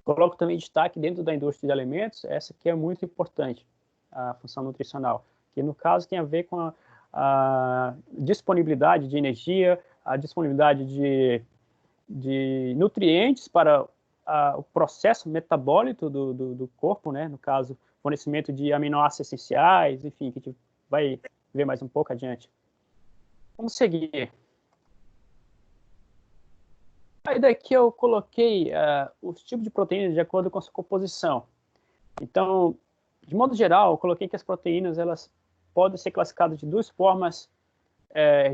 coloco também destaque dentro da indústria de alimentos, essa que é muito importante, a função nutricional, que no caso tem a ver com a disponibilidade de energia, a disponibilidade de nutrientes para o processo metabólico do corpo, né? No caso, fornecimento de aminoácidos essenciais, enfim, que a gente vai ver mais um pouco adiante. Vamos seguir. Aí daqui eu coloquei os tipos de proteínas de acordo com a sua composição. Então, de modo geral, eu coloquei que as proteínas elas podem ser classificadas de duas formas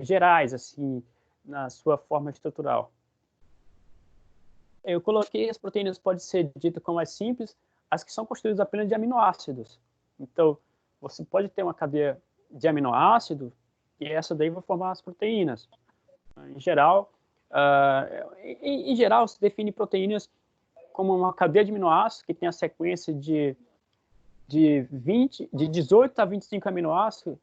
gerais, assim, na sua forma estrutural. Eu coloquei as proteínas podem ser ditas como as simples, as que são constituídas apenas de aminoácidos. Então, você pode ter uma cadeia de aminoácido e essa daí vai formar as proteínas. Em geral, se define proteínas como uma cadeia de aminoácidos que tem a sequência de 18 a 25 aminoácidos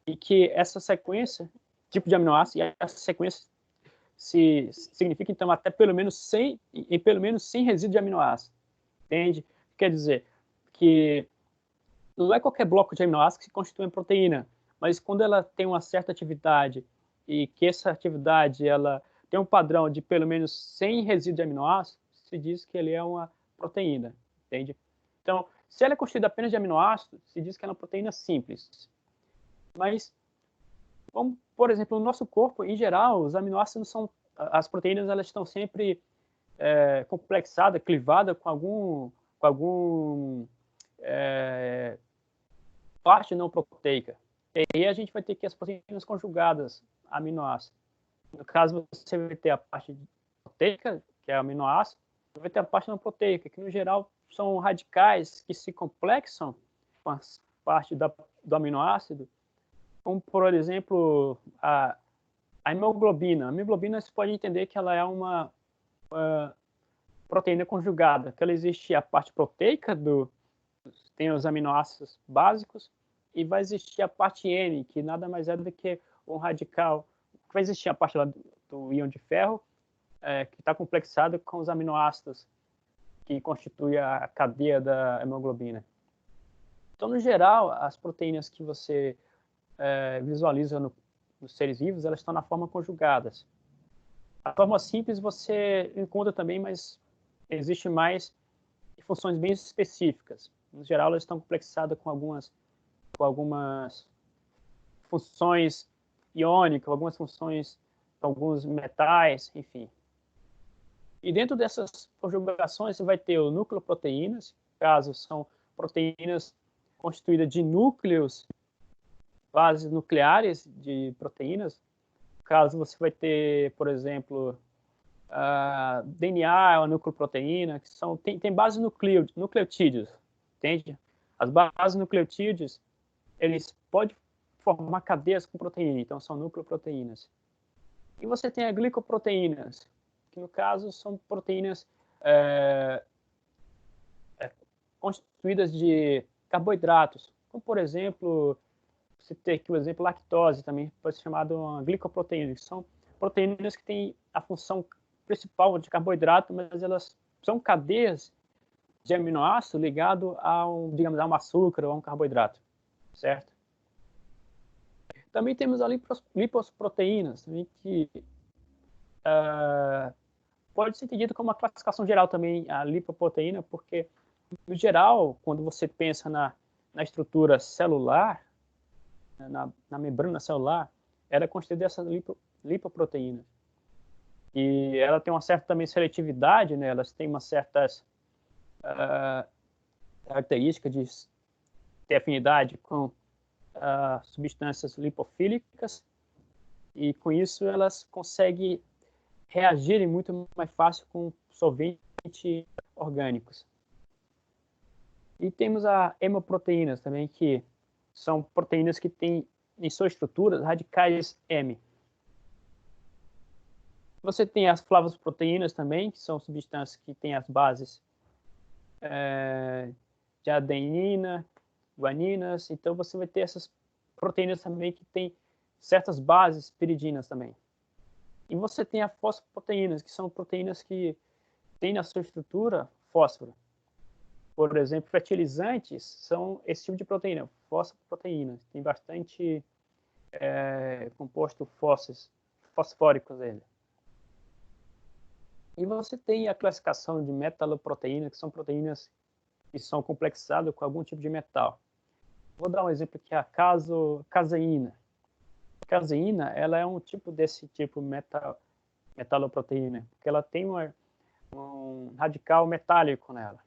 e que essa sequência, tipo de aminoácido, e essa sequência significa, então, até pelo menos 100 resíduos de aminoácidos. Entende? Quer dizer que não é qualquer bloco de aminoácidos que se constitui uma proteína, mas quando ela tem uma certa atividade e que essa atividade ela tem um padrão de pelo menos 100 resíduos de aminoácidos, se diz que ele é uma proteína, entende? Então, se ela é constituída apenas de aminoácidos, se diz que ela é uma proteína simples. Mas, por exemplo, no nosso corpo, em geral, os aminoácidos são, as proteínas elas estão sempre complexadas, clivadas com algum parte não proteica. E aí a gente vai ter que as proteínas conjugadas aminoácidos. No caso, você vai ter a parte proteica, que é aminoácido, e vai ter a parte não proteica, que no geral são radicais que se complexam com a parte do aminoácido, como, por exemplo, a hemoglobina. A hemoglobina, você pode entender que ela é uma proteína conjugada, que ela existe a parte proteica, tem os aminoácidos básicos, e vai existir a parte N, que nada mais é do que um radical. Vai existir a parte lá do íon de ferro, que está complexado com os aminoácidos, que constitui a cadeia da hemoglobina. Então, no geral, as proteínas que você visualiza nos seres vivos, elas estão na forma conjugadas. A forma simples você encontra também, mas existe mais funções bem específicas. No geral, elas estão complexadas com algumas funções iônicas, algumas funções com alguns metais, enfim. E dentro dessas conjugações, você vai ter o nucleoproteínas, caso são proteínas constituídas de núcleos, bases nucleares de proteínas. Caso você vai ter, por exemplo, DNA é uma nucleoproteína, que tem bases nucleotídeos, entende? As bases nucleotídeos, eles podem formar cadeias com proteína, então são nucleoproteínas. E você tem as glicoproteínas, que no caso são proteínas constituídas de carboidratos, como por exemplo, você tem aqui o exemplo lactose, também pode ser chamado uma glicoproteína, que são proteínas que têm a função principal de carboidrato, mas elas são cadeias de aminoácido ligado a digamos, a um açúcar ou a um carboidrato, certo? Também temos as liposproteínas, também, que pode ser entendido como uma classificação geral também, a lipoproteína, porque, no geral, quando você pensa na estrutura celular, na membrana celular, ela é constituída dessas lipoproteínas. E ela tem uma certa também seletividade, né? Elas têm uma certas características de ter afinidade com substâncias lipofílicas, e com isso elas conseguem reagirem muito mais fácil com solventes orgânicos. E temos as hemoproteínas também, que são proteínas que têm em sua estrutura radicais M. Você tem as flavosproteínas também, que são substâncias que têm as bases de adenina, guaninas. Então você vai ter essas proteínas também que têm certas bases piridinas também. E você tem as fosfoproteínas, que são proteínas que têm na sua estrutura fósforo. Por exemplo, fertilizantes são esse tipo de proteína, fosfoproteínas. Tem bastante composto fosfóricos nele. E você tem a classificação de metaloproteínas, que são proteínas que são complexadas com algum tipo de metal. Vou dar um exemplo aqui, a caseína. A caseína, ela é um tipo desse tipo metaloproteína, porque ela tem um radical metálico nela.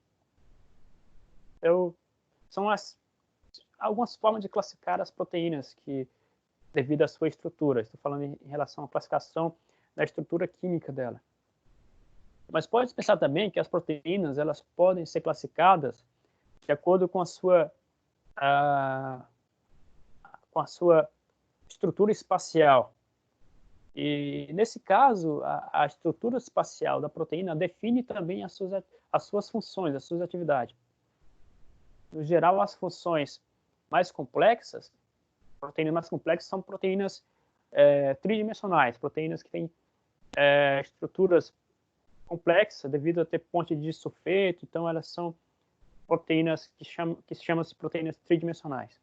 Então, são algumas formas de classificar as proteínas que, devido à sua estrutura. Estou falando em relação à classificação da estrutura química dela. Mas pode pensar também que as proteínas elas podem ser classificadas de acordo com a sua estrutura espacial. E, nesse caso, a estrutura espacial da proteína define também as suas funções, as suas atividades. No geral, as funções mais complexas, proteínas mais complexas, são proteínas tridimensionais, proteínas que têm estruturas complexas devido a ter ponte de sulfeto. Então, elas são proteínas que se chamam proteínas tridimensionais.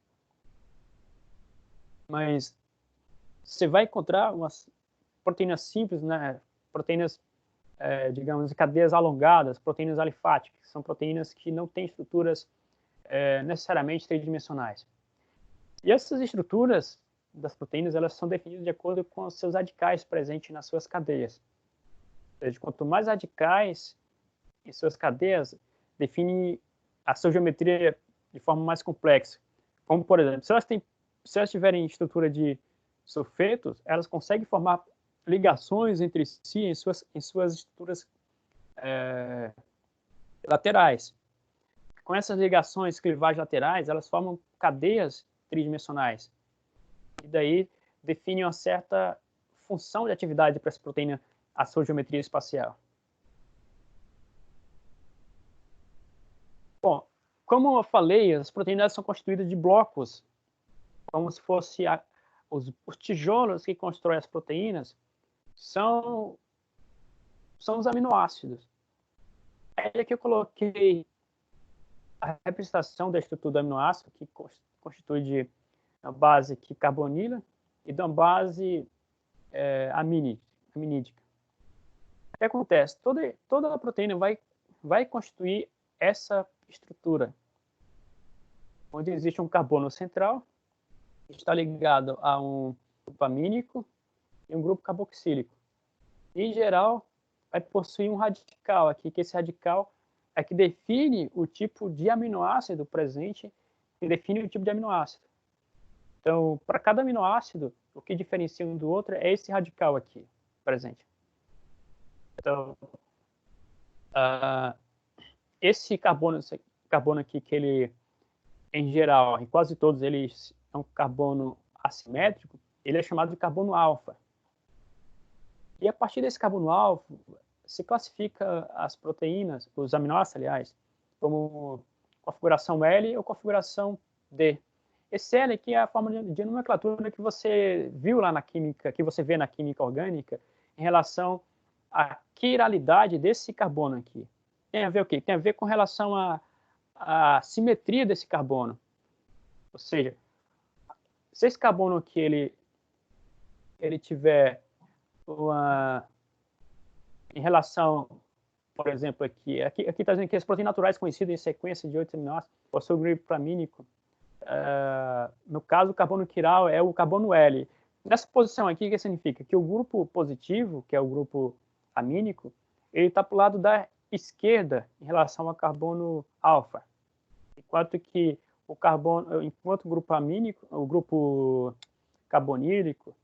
Mas você vai encontrar umas proteínas simples, né? Proteínas, digamos, de cadeias alongadas, proteínas alifáticas, que são proteínas que não têm estruturas necessariamente tridimensionais. E essas estruturas das proteínas, elas são definidas de acordo com os seus radicais presentes nas suas cadeias. Ou seja, quanto mais radicais em suas cadeias, define a sua geometria de forma mais complexa. Como, por exemplo, se elas tiverem estrutura de sulfetos, elas conseguem formar ligações entre si em suas estruturas laterais. Com essas ligações, clivagens laterais, elas formam cadeias tridimensionais. E daí define uma certa função de atividade para essa proteína, a sua geometria espacial. Bom, como eu falei, as proteínas são constituídas de blocos, como se fosse os tijolos que constroem as proteínas são os aminoácidos. Aí aqui eu coloquei a representação da estrutura do aminoácido, que constitui de uma base carbonila e de uma base aminídica. O que acontece? Toda a proteína vai constituir essa estrutura, onde existe um carbono central, que está ligado a um grupo amínico e um grupo carboxílico. E, em geral, vai possuir um radical aqui, que esse radical é que define o tipo de aminoácido presente e define o tipo de aminoácido. Então, para cada aminoácido, o que diferencia um do outro é esse radical aqui, presente. Então, esse carbono aqui, que ele, em geral, em quase todos eles é um carbono assimétrico, ele é chamado de carbono alfa. E a partir desse carbono-alvo, se classifica as proteínas, os aminoácidos, aliás, como configuração L ou configuração D. Esse L aqui é a forma de nomenclatura que você viu lá na química, que você vê na química orgânica, em relação à quiralidade desse carbono aqui. Tem a ver o quê? Tem a ver com relação à simetria desse carbono. Ou seja, se esse carbono aqui ele tiver uma... Em relação, por exemplo, aqui está dizendo que as proteínas naturais conhecidas em sequência de 8 aminoácidos possuem o grupo amínico. No caso, o carbono quiral é o carbono L. Nessa posição aqui, o que significa? Que o grupo positivo, que é o grupo amínico, ele está para o lado da esquerda em relação ao carbono alfa. Enquanto que o grupo amínico, o grupo carbonílico,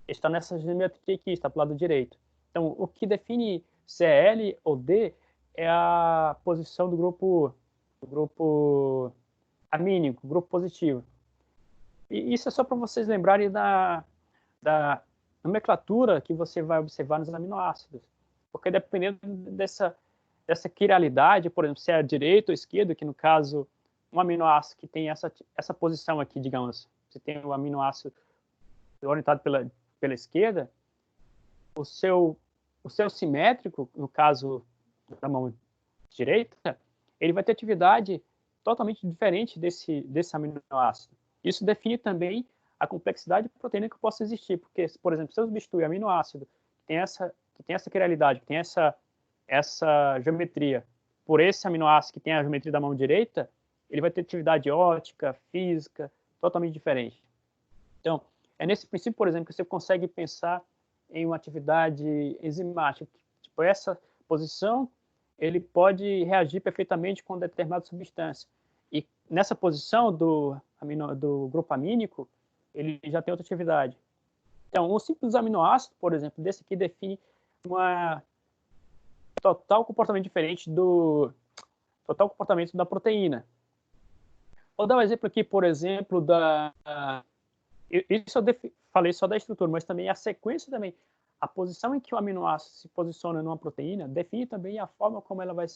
está nessa geometria aqui, está para o lado direito. Então, o que define se é L ou D é a posição do grupo amínico, grupo positivo. E isso é só para vocês lembrarem da nomenclatura que você vai observar nos aminoácidos. Porque dependendo dessa quiralidade, por exemplo, se é direito ou esquerdo, que no caso, um aminoácido que tem essa posição aqui, digamos, você tem o aminoácido orientado pela esquerda, o seu simétrico, no caso da mão direita, ele vai ter atividade totalmente diferente desse aminoácido. Isso define também a complexidade proteínica que possa existir, porque, por exemplo, se eu substituir aminoácido que tem essa quiralidade, que tem essa geometria, por esse aminoácido que tem a geometria da mão direita, ele vai ter atividade óptica, física, totalmente diferente. Então, é nesse princípio, por exemplo, que você consegue pensar em uma atividade enzimática. Tipo, essa posição, ele pode reagir perfeitamente com determinada substância. E nessa posição do grupo amínico, ele já tem outra atividade. Então, um simples aminoácido, por exemplo, desse aqui define uma total comportamento diferente do total comportamento da proteína. Vou dar um exemplo aqui, por exemplo, isso eu falei só da estrutura, mas também a sequência também. A posição em que o aminoácido se posiciona numa proteína define também a forma como ela vai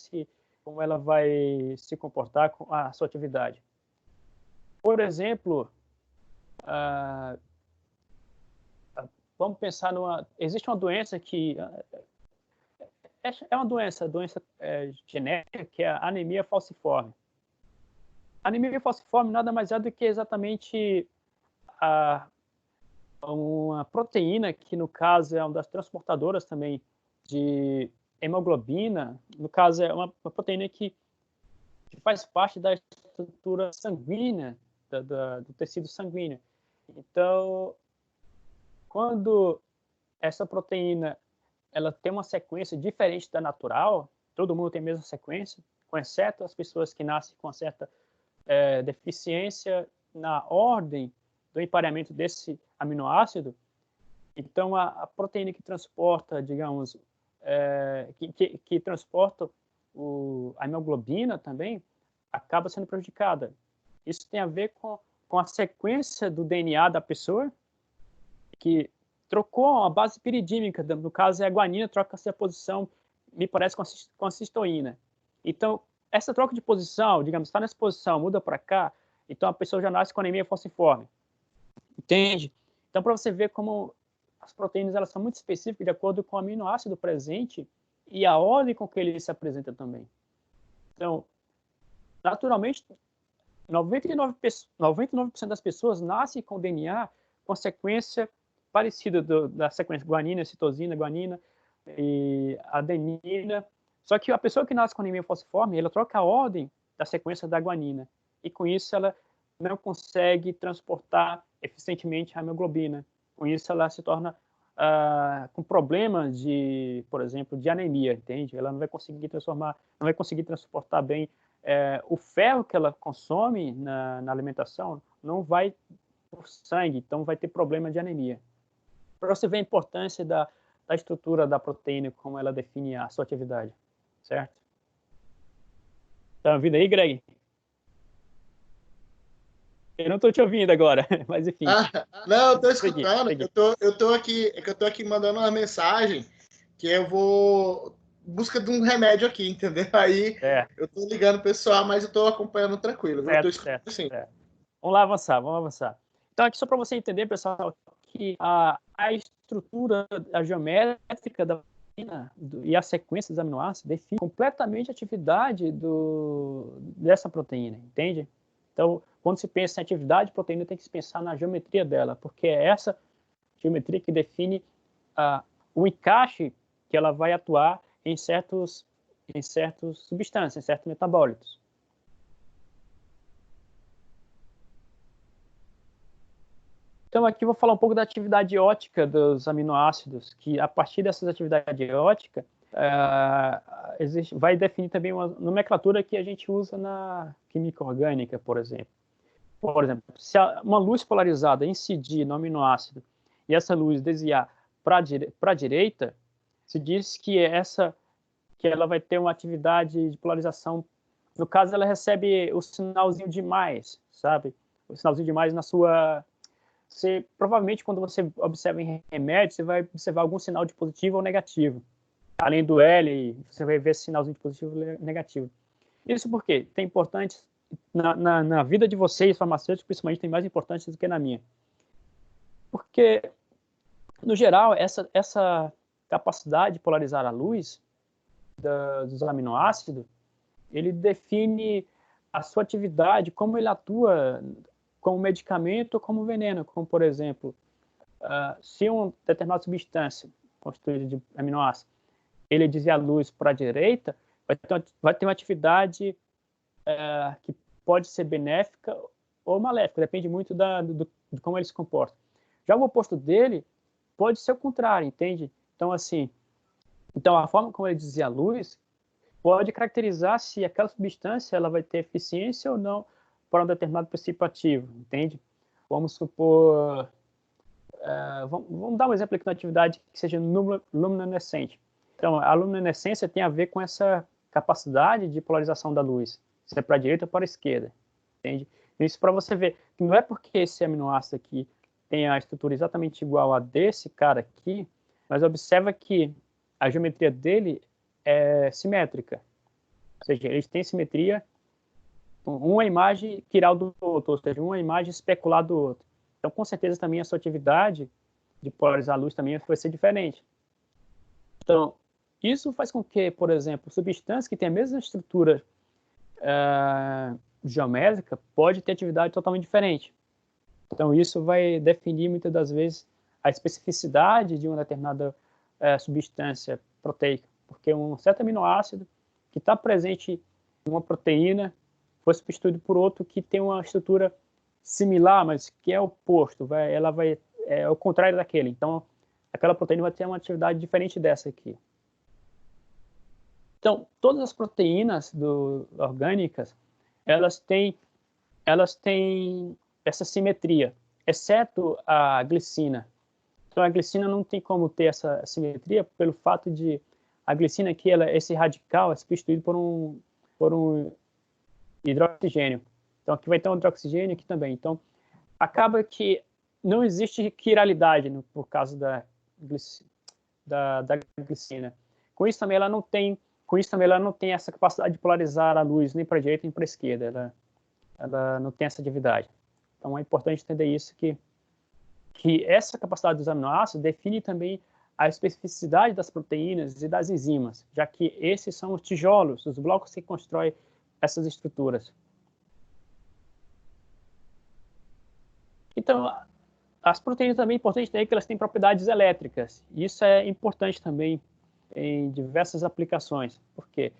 se comportar com a sua atividade. Por exemplo, vamos pensar existe uma doença que é uma doença genética, que é a anemia falciforme. A anemia falciforme nada mais é do que exatamente uma proteína que, no caso, é uma das transportadoras também de hemoglobina. No caso, é uma proteína que faz parte da estrutura sanguínea, do tecido sanguíneo. Então, quando essa proteína ela tem uma sequência diferente da natural, todo mundo tem a mesma sequência, com exceto as pessoas que nascem com certa deficiência na ordem do empareamento desse aminoácido. Então, a proteína que transporta, digamos, que transporta a hemoglobina também, acaba sendo prejudicada. Isso tem a ver com a sequência do DNA da pessoa, que trocou a base piridímica, no caso é a guanina, troca-se a posição, me parece, com a cistoína. Então, essa troca de posição, digamos, está nessa posição, muda para cá, então a pessoa já nasce com anemia falciforme. Entende? Então, para você ver como as proteínas elas são muito específicas de acordo com o aminoácido presente e a ordem com que ele se apresenta também. Então, naturalmente, 99% das pessoas nascem com DNA com sequência parecida da sequência guanina, citosina, guanina e adenina. Só que a pessoa que nasce com anemia falciforme, ela troca a ordem da sequência da guanina. E com isso ela não consegue transportar eficientemente a hemoglobina. Com isso ela se torna com problemas de, por exemplo, de anemia, entende? Ela não vai conseguir transportar bem o ferro que ela consome na alimentação, não vai por sangue, então vai ter problema de anemia. Para você ver a importância da estrutura da proteína, como ela define a sua atividade, certo? Tá ouvindo aí, Greg? Eu não estou te ouvindo agora, mas enfim. Não, eu estou escutando. Eu tô aqui mandando uma mensagem que eu vou em busca de um remédio aqui, entendeu? Aí eu estou ligando o pessoal, mas eu estou acompanhando tranquilo. Eu estou escutando sim. Vamos lá avançar, vamos avançar. Então, aqui só para você entender, pessoal, que a estrutura a geométrica da proteína e a sequência dos aminoácidos define completamente a atividade dessa proteína, entende? Então, quando se pensa em atividade de proteína, tem que se pensar na geometria dela, porque é essa geometria que define o encaixe que ela vai atuar em certas substâncias, em certos metabólitos. Então, aqui eu vou falar um pouco da atividade ótica dos aminoácidos, que a partir dessas atividades óticas, vai definir também uma nomenclatura que a gente usa na química orgânica, por exemplo. Por exemplo, se uma luz polarizada incidir no aminoácido e essa luz desviar para a direita, se diz que ela vai ter uma atividade de polarização. No caso, ela recebe o sinalzinho de mais, sabe? O sinalzinho de mais na sua... provavelmente, quando você observa em remédio, você vai observar algum sinal de positivo ou negativo. Além do L, você vai ver esse sinalzinho de positivo e negativo. Isso porque tem importante na vida de vocês, farmacêuticos, principalmente, tem mais importante do que na minha. Porque, no geral, essa capacidade de polarizar a luz dos aminoácidos, ele define a sua atividade, como ele atua como medicamento ou como veneno, como, por exemplo, se uma determinada substância constituída de aminoácidos, ele desvia a luz para a direita, vai ter uma atividade que pode ser benéfica ou maléfica, depende muito de como ele se comporta. Já o oposto dele pode ser o contrário, entende? Então, assim, a forma como ele desvia a luz pode caracterizar se aquela substância ela vai ter eficiência ou não para um determinado princípio ativo, entende? Vamos supor... vamos dar um exemplo aqui de uma atividade que seja luminescente. Então, a luminescência tem a ver com essa capacidade de polarização da luz, se é para a direita ou para a esquerda, entende? Isso para você ver que não é porque esse aminoácido aqui tem a estrutura exatamente igual a desse cara aqui, mas observa que a geometria dele é simétrica, ou seja, eles têm simetria, uma imagem quiral do outro, ou seja, uma imagem especular do outro. Então, com certeza, também a sua atividade de polarizar a luz também vai ser diferente. Então, isso faz com que, por exemplo, substâncias que têm a mesma estrutura geométrica pode ter atividade totalmente diferente. Então, isso vai definir, muitas das vezes, a especificidade de uma determinada substância proteica, porque um certo aminoácido que está presente em uma proteína foi substituído por outro que tem uma estrutura similar, mas que é oposto, é o contrário daquele. Então, aquela proteína vai ter uma atividade diferente dessa aqui. Então, todas as proteínas orgânicas, elas têm essa simetria, exceto a glicina. Então, a glicina não tem como ter essa simetria pelo fato de a glicina aqui, esse radical é substituído por um hidroxigênio. Então, aqui vai ter um hidroxigênio aqui também. Então, acaba que não existe quiralidade por causa da glicina. Com isso também ela não tem essa capacidade de polarizar a luz nem para a direita nem para a esquerda. Ela não tem essa atividade. Então é importante entender isso, que essa capacidade dos aminoácidos define também a especificidade das proteínas e das enzimas, já que esses são os tijolos, os blocos que constroem essas estruturas. Então, as proteínas também é importante entender que elas têm propriedades elétricas. Isso é importante também em diversas aplicações, porque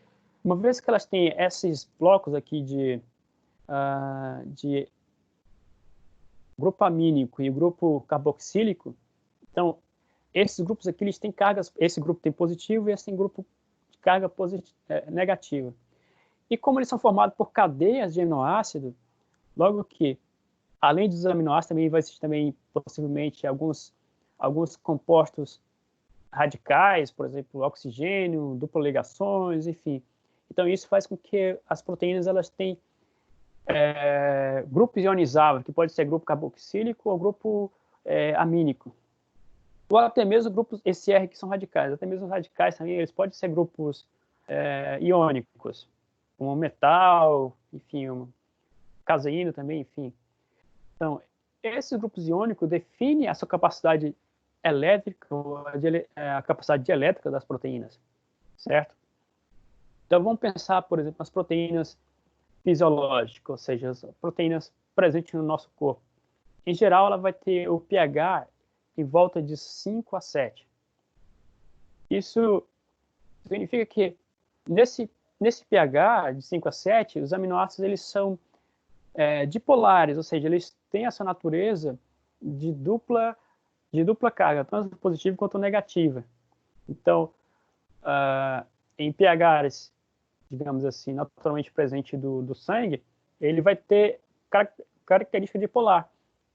uma vez que elas têm esses blocos aqui de grupo amínico e grupo carboxílico, então esses grupos aqui eles têm cargas, esse grupo tem positivo e esse tem grupo de carga negativa. E como eles são formados por cadeias de aminoácido, logo que além dos aminoácidos também vai existir também possivelmente alguns compostos radicais, por exemplo, oxigênio, duplas ligações, enfim. Então isso faz com que as proteínas elas tenham grupos ionizáveis, que pode ser grupo carboxílico ou grupo amínico. Ou até mesmo grupos SR, que são radicais. Até mesmo os radicais também, eles podem ser grupos iônicos, como metal, enfim, caseína também, enfim. Então, esses grupos iônicos definem a sua capacidade elétrica, a capacidade dielétrica das proteínas, certo? Então, vamos pensar, por exemplo, nas proteínas fisiológicas, ou seja, as proteínas presentes no nosso corpo. Em geral, ela vai ter o pH em volta de 5 a 7. Isso significa que nesse pH de 5 a 7, os aminoácidos eles são dipolares, ou seja, eles têm essa natureza de dupla carga, tanto positiva quanto negativa. Então, em pHs, digamos assim, naturalmente presente do sangue, ele vai ter característica dipolar.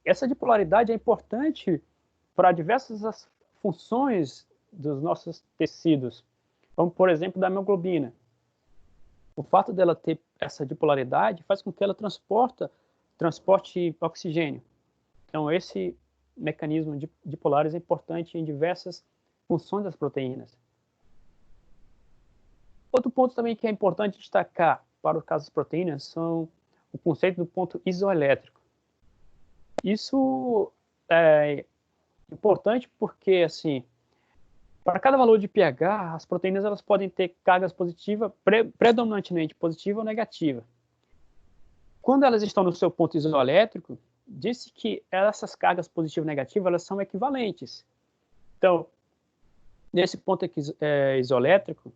Essa dipolaridade é importante para diversas funções dos nossos tecidos, como, por exemplo, da hemoglobina. O fato dela ter essa dipolaridade faz com que ela transporte oxigênio. Então, esse mecanismo dipolares é importante em diversas funções das proteínas. Outro ponto também que é importante destacar para o caso das proteínas são o conceito do ponto isoelétrico. Isso é importante porque, assim, para cada valor de pH, as proteínas elas podem ter cargas positivas, predominantemente positiva ou negativa. Quando elas estão no seu ponto isoelétrico, disse que essas cargas positivas e negativas elas são equivalentes. Então, nesse ponto isoelétrico,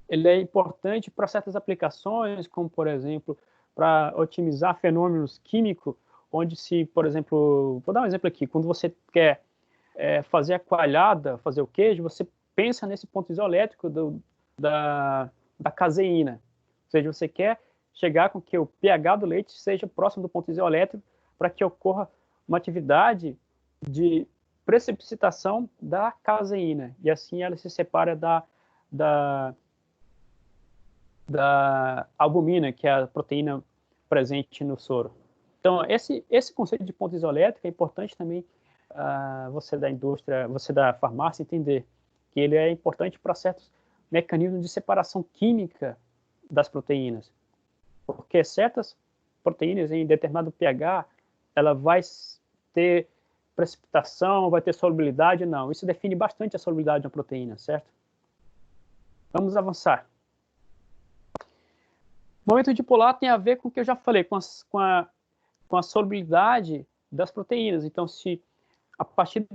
ele é importante para certas aplicações, como, por exemplo, para otimizar fenômenos químicos, onde se, por exemplo, vou dar um exemplo aqui, quando você quer fazer a coalhada, fazer o queijo, você pensa nesse ponto isoelétrico da caseína. Ou seja, você quer chegar com que o pH do leite seja próximo do ponto isoelétrico para que ocorra uma atividade de precipitação da caseína. E assim ela se separa da albumina, que é a proteína presente no soro. Então, esse conceito de ponto isoelétrico é importante também você da indústria, você da farmácia entender que ele é importante para certos mecanismos de separação química das proteínas. Porque certas proteínas em determinado pH, ela vai ter precipitação, vai ter solubilidade, não. Isso define bastante a solubilidade de uma proteína, certo? Vamos avançar. O momento dipolar tem a ver com o que eu já falei, com a solubilidade das proteínas. Então, se a partir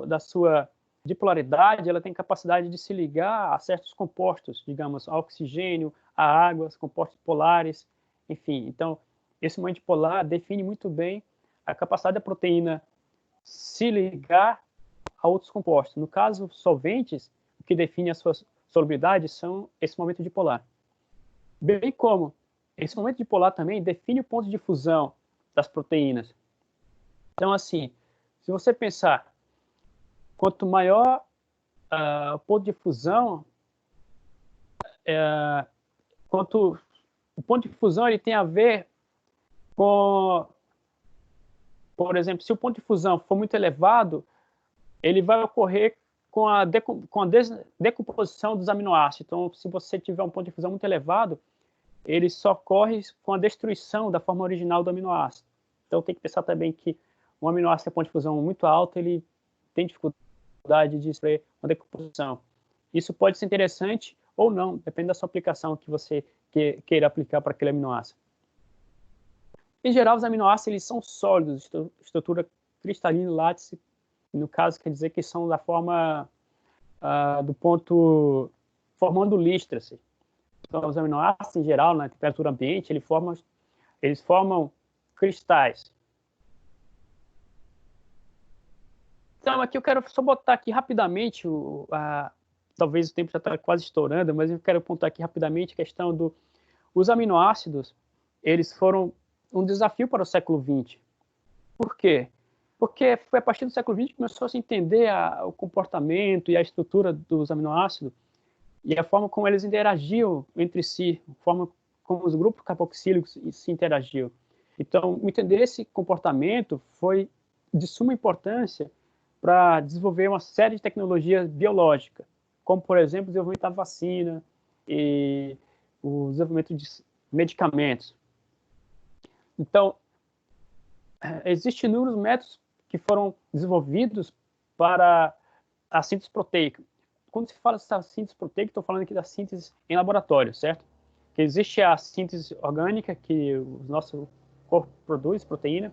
da sua dipolaridade, ela tem capacidade de se ligar a certos compostos, digamos, a oxigênio, a água, compostos polares, enfim. Então, esse momento dipolar define muito bem a capacidade da proteína se ligar a outros compostos. No caso, solventes, o que define a sua solubilidade são esse momento dipolar. Bem como esse momento dipolar também define o ponto de fusão das proteínas. Então, assim, se você pensar, quanto maior o ponto de fusão, o ponto de fusão ele tem a ver com, por exemplo, se o ponto de fusão for muito elevado, ele vai ocorrer com a decomposição dos aminoácidos. Então, se você tiver um ponto de fusão muito elevado, ele só ocorre com a destruição da forma original do aminoácido. Então, tem que pensar também que um aminoácido com ponto de fusão muito alto, ele tem dificuldade de sofrer uma decomposição. Isso pode ser interessante ou não, depende da sua aplicação que você queira aplicar para aquele aminoácido. Em geral, os aminoácidos eles são sólidos, estrutura cristalina látice, no caso quer dizer que são da forma do ponto formando listras. Então, os aminoácidos em geral, na temperatura ambiente, eles formam cristais. Então, aqui eu quero só botar aqui rapidamente, talvez o tempo já está quase estourando, mas eu quero apontar aqui rapidamente a questão os aminoácidos, eles foram um desafio para o século XX. Por quê? Porque foi a partir do século XX que começou a se entender o comportamento e a estrutura dos aminoácidos e a forma como eles interagiam entre si, a forma como os grupos carboxílicos se interagiam. Então, entender esse comportamento foi de suma importância para desenvolver uma série de tecnologias biológicas, como, por exemplo, o desenvolvimento da vacina e o desenvolvimento de medicamentos. Então, existem inúmeros métodos que foram desenvolvidos para a síntese proteica. Quando se fala de síntese proteica, estou falando aqui da síntese em laboratório, certo? Que existe a síntese orgânica, que o nosso corpo produz, proteína,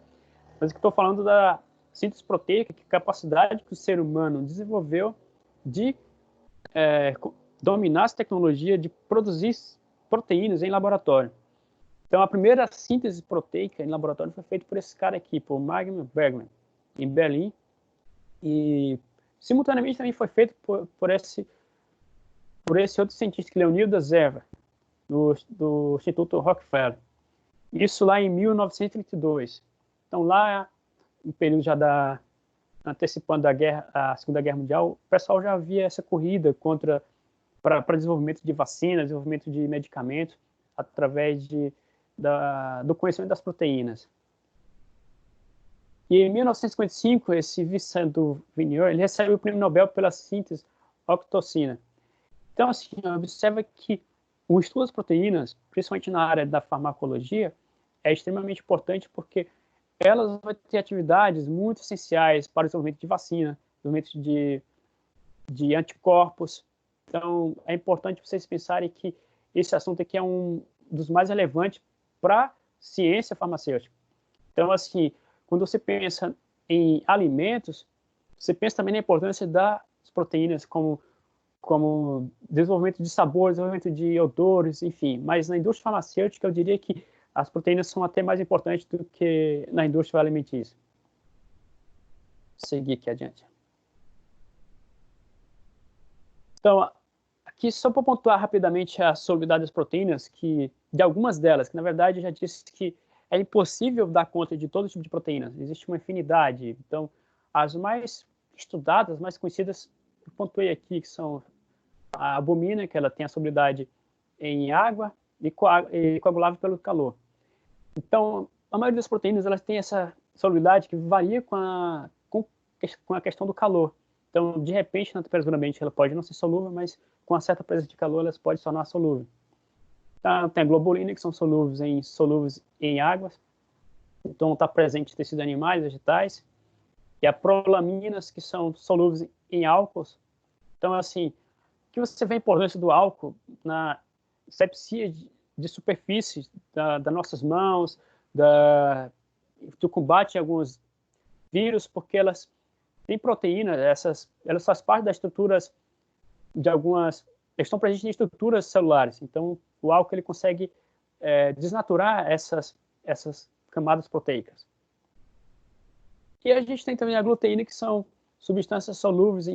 mas que estou falando da síntese proteica, que é a capacidade que o ser humano desenvolveu de dominar essa tecnologia de produzir proteínas em laboratório. Então, a primeira síntese proteica em laboratório foi feita por esse cara aqui, por Magnus Bergman, em Berlim, e simultaneamente também foi feito por esse outro cientista, que é Leonid Zever, do Instituto Rockefeller. Isso lá em 1932. Então, lá, no período já antecipando a Segunda Guerra Mundial, o pessoal já havia essa corrida para desenvolvimento de vacinas, desenvolvimento de medicamentos, através do conhecimento das proteínas. E em 1955, esse Vincent Duvigneau, ele recebe o Prêmio Nobel pela síntese octocina. Então, assim, observa que o estudo das proteínas, principalmente na área da farmacologia, é extremamente importante porque elas vão ter atividades muito essenciais para o desenvolvimento de vacina, desenvolvimento de anticorpos. Então, é importante vocês pensarem que esse assunto aqui é um dos mais relevantes para a ciência farmacêutica. Então, assim, quando você pensa em alimentos, você pensa também na importância das proteínas como desenvolvimento de sabores, desenvolvimento de odores, enfim. Mas na indústria farmacêutica, eu diria que as proteínas são até mais importantes do que na indústria alimentícia. Vou seguir aqui adiante. Então, aqui só para pontuar rapidamente a solubilidade das proteínas, de algumas delas, que na verdade já disse que é impossível dar conta de todo tipo de proteínas. Existe uma infinidade. Então, as mais estudadas, mais conhecidas, eu pontuei aqui, que são a albumina, que ela tem a solubilidade em água e coagulável pelo calor. Então, a maioria das proteínas elas tem essa solubilidade que varia com a questão do calor. Então, de repente, na temperatura ambiente, ela pode não ser solúvel, mas com uma certa presença de calor, elas podem se tornar solúvel. Então, tem a globulina, que são solúveis em águas. Então, está presente em tecidos animais, vegetais. E a prolaminas, que são solúveis em álcools. Então, assim, o que você vê a importância do álcool na sepsia de superfície das nossas mãos, do combate a alguns vírus, porque elas têm proteína, elas fazem parte das estruturas elas estão presentes em estruturas celulares. Então, o álcool ele consegue desnaturar essas camadas proteicas. E a gente tem também a gluteína, que são substâncias solúveis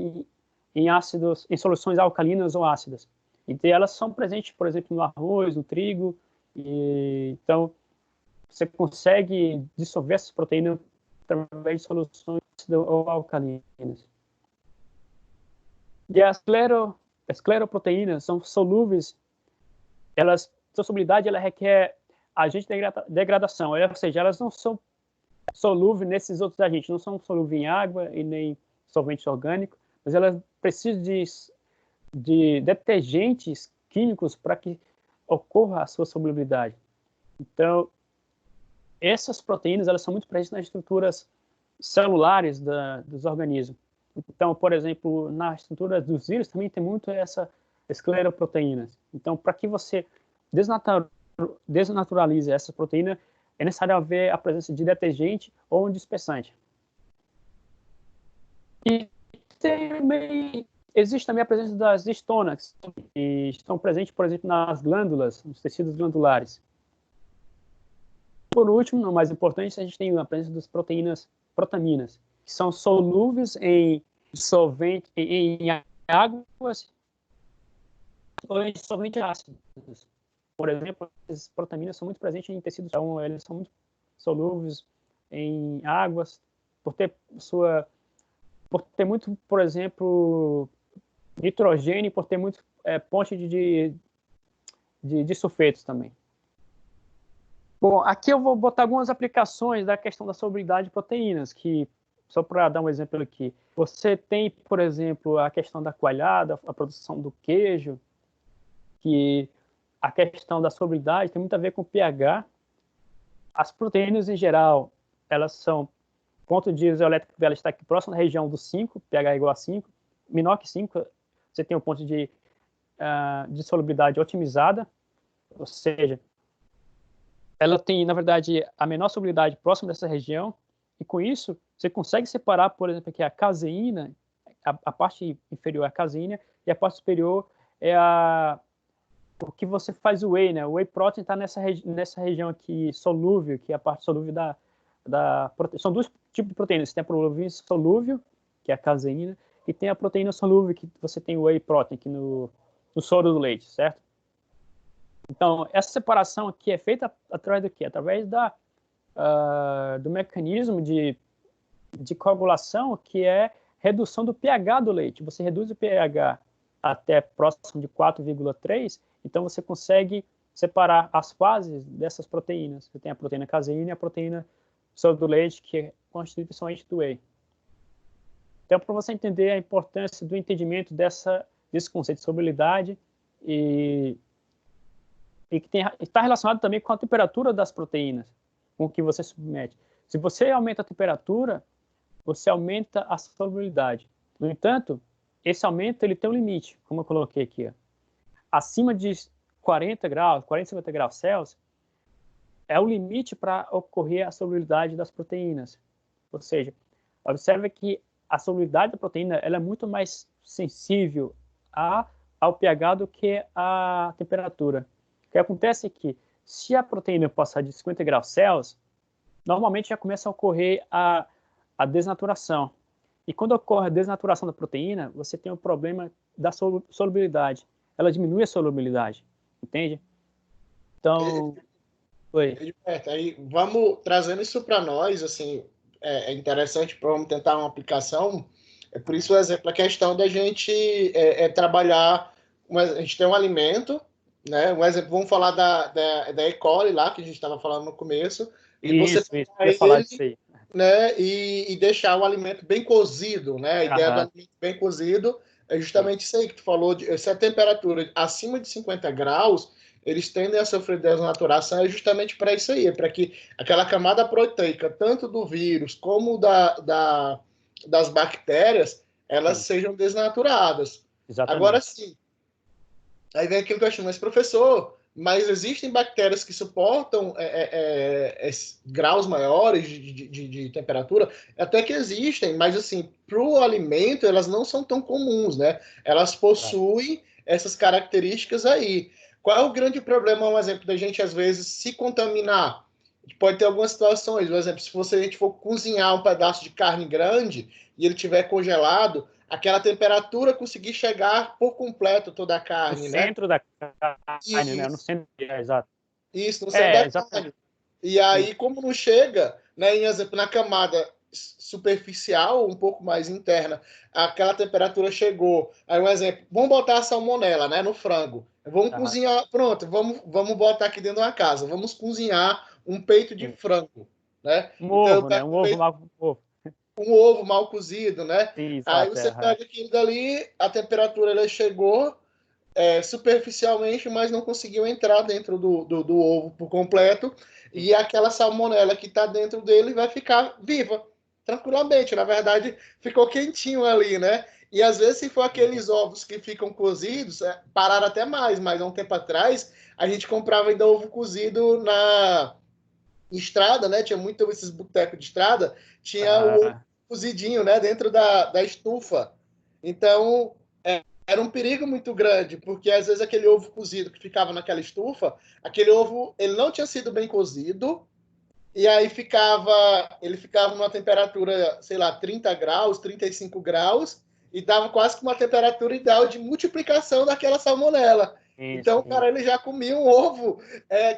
em ácidos, em soluções alcalinas ou ácidas. Então, elas são presentes, por exemplo, no arroz, no trigo. Então, você consegue dissolver essas proteínas através de soluções ou alcalinas. E as escleroproteínas são solúveis, sua solubilidade ela requer agente de degradação, ou seja, elas não são solúveis nesses outros agentes, não são solúveis em água e nem solventes orgânicos, mas elas precisam de detergentes químicos para que ocorra a sua solubilidade. Então, essas proteínas elas são muito presentes nas estruturas celulares dos organismos. Então, por exemplo, na estrutura dos vírus também tem muito essa escleroproteínas. Então, para que você desnaturalize essa proteína, é necessário haver a presença de detergente ou um dispersante. E também existe também a presença das histonas, que estão presentes, por exemplo, nas glândulas, nos tecidos glandulares. Por último, não mais importante, a gente tem a presença das protaminas, que são solúveis em solvente, em águas ou em solventes ácidos. Por exemplo, as protaminas são muito presentes em tecidos, então eles são muito solúveis em águas, por ter muito, por exemplo, nitrogênio, por ter muito ponte de sulfetos também. Bom, aqui eu vou botar algumas aplicações da questão da solubilidade de proteínas, que, só para dar um exemplo aqui, você tem, por exemplo, a questão da coalhada, a produção do queijo, que a questão da solubilidade tem muito a ver com o pH. As proteínas, em geral, elas são, ponto de isoelétrico dela está aqui próximo da região do 5, pH igual a 5, menor que 5, você tem um ponto de solubilidade otimizada, ou seja, ela tem, na verdade, a menor solubilidade próxima dessa região, e com isso, você consegue separar, por exemplo, aqui a caseína, a parte inferior é a caseína, e a parte superior é o que você faz o whey, né? O whey protein está nessa região aqui solúvel, que é a parte solúvel da proteína. São dois tipos de proteínas. Você tem a proteína solúvel, que é a caseína, e tem a proteína solúvel, que você tem o whey protein aqui no soro do leite, certo? Então, essa separação aqui é feita através do quê? Através do mecanismo de coagulação, que é redução do pH do leite. Você reduz o pH até próximo de 4,3, então você consegue separar as fases dessas proteínas. Você tem a proteína caseína e a proteína soro do leite, que é constituída somente do whey. Então, para você entender a importância do entendimento desse conceito de solubilidade e que está relacionado também com a temperatura das proteínas, com que você submete. Se você aumenta a temperatura, você aumenta a solubilidade. No entanto, esse aumento ele tem um limite, como eu coloquei aqui. Ó. Acima de 40 graus, 40, 50 graus Celsius, é o limite para ocorrer a solubilidade das proteínas. Ou seja, observe que a solubilidade da proteína ela é muito mais sensível ao pH do que a temperatura. O que acontece é que, se a proteína passar de 50 graus Celsius, normalmente já começa a ocorrer a desnaturação. E quando ocorre a desnaturação da proteína, você tem um problema da solubilidade. Ela diminui a solubilidade, entende? Então, aí vamos trazendo isso para nós, assim, é interessante, vamos tentar uma aplicação. É por isso o exemplo, a questão da gente trabalhar, a gente tem um alimento, né? Um exemplo, vamos falar da E. coli lá, que a gente estava falando no começo, e você ia falar disso aí. Né, e deixar o alimento bem cozido, né? A ideia do alimento bem cozido é justamente isso aí que tu falou, se a temperatura acima de 50 graus, eles tendem a sofrer desnaturação, é justamente para isso aí, é para que aquela camada proteica, tanto do vírus como das bactérias, elas sejam desnaturadas. Exatamente. Agora sim, aí vem aquilo que eu acho, mas professor, mas existem bactérias que suportam graus maiores de temperatura? Até que existem, mas assim, para o alimento elas não são tão comuns, né? Elas possuem essas características aí. Qual é o grande problema, um exemplo, da gente às vezes se contaminar? Pode ter algumas situações, por exemplo, se a gente for cozinhar um pedaço de carne grande e ele estiver congelado, aquela temperatura conseguir chegar por completo toda a carne, no né? centro da carne, né? No centro, exato. Isso, no centro da carne. E aí, como não chega, né, em exemplo, na camada superficial, um pouco mais interna, aquela temperatura chegou. Aí, um exemplo, vamos botar a salmonela, né, no frango. Vamos cozinhar, pronto, vamos botar aqui dentro de uma casa, vamos cozinhar um peito de frango, né? Ovo, né? Um ovo mal cozido, né? Isso, aí você pega aquilo dali, a temperatura ela chegou superficialmente, mas não conseguiu entrar dentro do ovo por completo, e aquela salmonela que está dentro dele vai ficar viva, tranquilamente. Na verdade, ficou quentinho ali, né? E às vezes, se for aqueles ovos que ficam cozidos, pararam até mais, mas há um tempo atrás, a gente comprava ainda ovo cozido na estrada, né? Tinha muito esses botecos de estrada, tinha o ovo cozidinho, né? Dentro da estufa. Então, era um perigo muito grande, porque às vezes aquele ovo cozido que ficava naquela estufa, aquele ovo, ele não tinha sido bem cozido, e aí ele ficava numa temperatura, sei lá, 30 graus, 35 graus, e dava quase que uma temperatura ideal de multiplicação daquela salmonela. Então, o cara, ele já comia um ovo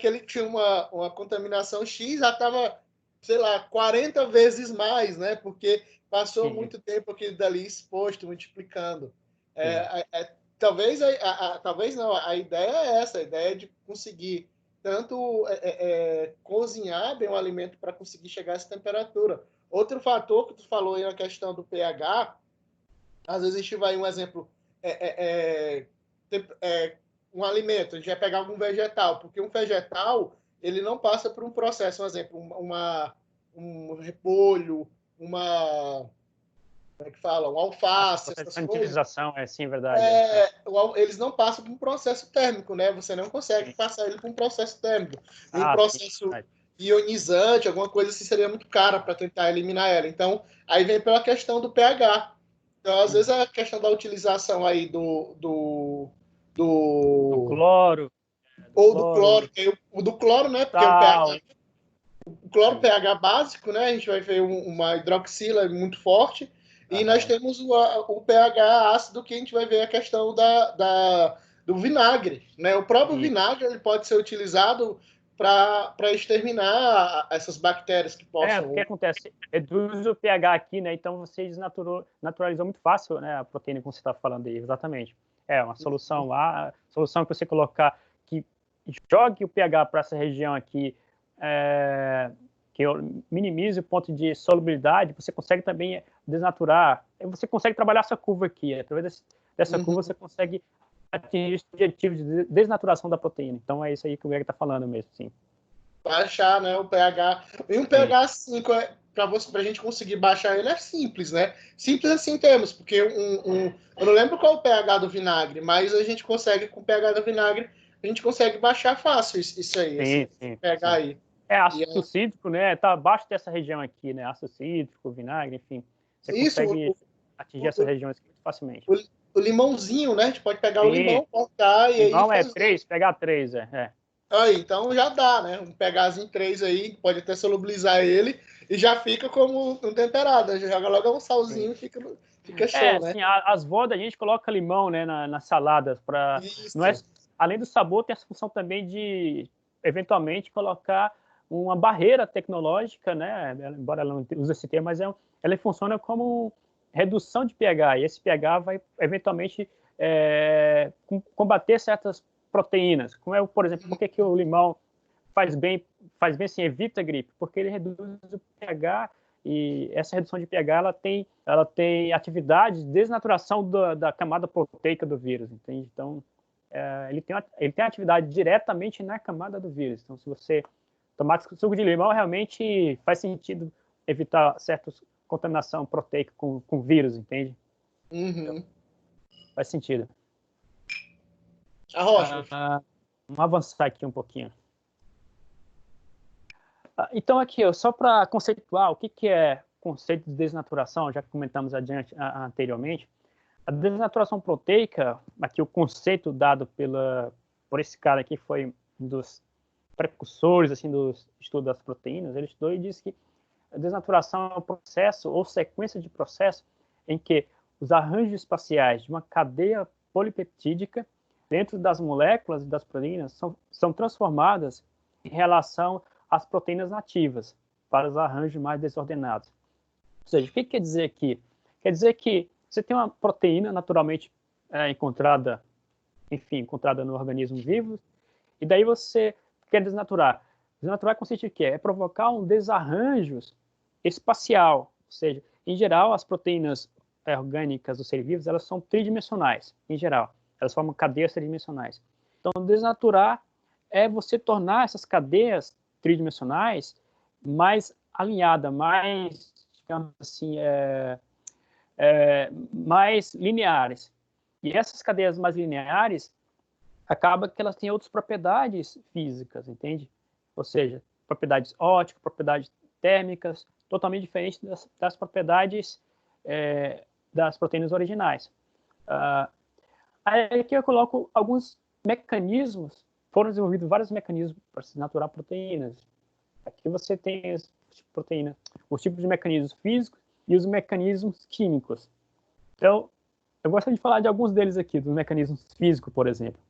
que ele tinha uma contaminação X, já estava, sei lá, 40 vezes mais, né? Porque passou muito tempo aquilo dali exposto, multiplicando. Talvez não, a ideia é essa, a ideia de conseguir cozinhar bem o alimento para conseguir chegar a essa temperatura. Outro fator que tu falou aí na questão do pH, às vezes a gente vai um exemplo, um alimento, a gente vai pegar algum vegetal, porque um vegetal ele não passa por um processo, um exemplo, um repolho, como é que fala? Um alface, essas coisas. Sanitização, sim, verdade. Eles não passam por um processo térmico, né? Você não consegue passar ele por um processo térmico. E um processo ionizante, alguma coisa assim, seria muito cara para tentar eliminar ela. Então, aí vem pela questão do pH. Então, às vezes, a questão da utilização aí do cloro. Ou do cloro. O do cloro, né? Porque o cloro pH básico, né? A gente vai ver uma hidroxila muito forte. E nós temos o pH ácido, que a gente vai ver a questão do vinagre, né? O próprio vinagre ele pode ser utilizado para exterminar essas bactérias que possam... O que acontece? Reduz o pH aqui, né? Então você naturalizou muito fácil, né, a proteína, como você está falando aí, exatamente. Uma solução a solução que você colocar, que jogue o pH para essa região aqui, que minimize o ponto de solubilidade, você consegue também desnaturar, você consegue trabalhar essa curva aqui, através dessa curva você consegue atingir os objetivos de desnaturação da proteína. Então é isso aí que o Greg está falando mesmo, sim. Baixar, né, o pH. E um pH 5, para a gente conseguir baixar ele, é simples, né? Simples assim temos, porque eu não lembro qual é o pH do vinagre, mas a gente consegue, com o pH do vinagre, a gente consegue baixar fácil isso aí, sim, pH aí. Ácido cítrico, né? Tá abaixo dessa região aqui, né? Ácido cítrico, vinagre, enfim. Você consegue atingir essas regiões muito facilmente. O limãozinho, né? A gente pode pegar o limão, cortar e limão aí... pegar 3, Aí, então já dá, né? Um pHzinho 3 aí, pode até solubilizar ele e já fica como um temperado. Já joga logo um salzinho e fica show, né? Assim, as vó da gente coloca limão, né, nas saladas para além do sabor, tem essa função também de eventualmente colocar uma barreira tecnológica, né? Embora ela não use esse termo, mas ela funciona como redução de pH, e esse pH vai eventualmente combater certas proteínas, como por exemplo, por que o limão faz bem assim, evita a gripe? Porque ele reduz o pH, e essa redução de pH ela tem atividade de desnaturação da camada proteica do vírus, entende? Então, ele tem atividade diretamente na camada do vírus. Então, se você tomar suco de limão, realmente faz sentido evitar certa contaminação proteica com vírus, entende? Então, faz sentido. Vamos avançar aqui um pouquinho. Então, aqui, só para conceituar o que é conceito de desnaturação, já que comentamos anteriormente, a desnaturação proteica, aqui o conceito dado por esse cara aqui, foi um dos precursores assim, do estudo das proteínas. Ele estudou e disse que a desnaturação é um processo ou sequência de processos em que os arranjos espaciais de uma cadeia polipeptídica dentro das moléculas das proteínas são transformadas em relação às proteínas nativas para os arranjos mais desordenados. Ou seja, o que quer dizer aqui? Quer dizer que você tem uma proteína naturalmente encontrada no organismo vivo, e daí você quer desnaturar. Desnaturar consiste em quê? É provocar um desarranjo espacial, ou seja, em geral, as proteínas orgânicas dos seres vivos, elas são tridimensionais, em geral. Elas formam cadeias tridimensionais. Então, desnaturar é você tornar essas cadeias tridimensionais mais alinhadas, mais, digamos assim, mais lineares. E essas cadeias mais lineares, acaba que elas têm outras propriedades físicas, entende? Ou seja, propriedades ópticas, propriedades térmicas, totalmente diferentes das propriedades das proteínas originais. Aí aqui eu coloco alguns mecanismos, foram desenvolvidos vários mecanismos para se desnaturar proteínas. Aqui você tem os tipos de mecanismos físicos e os mecanismos químicos. Então, eu gostaria de falar de alguns deles aqui, dos mecanismos físicos, por exemplo.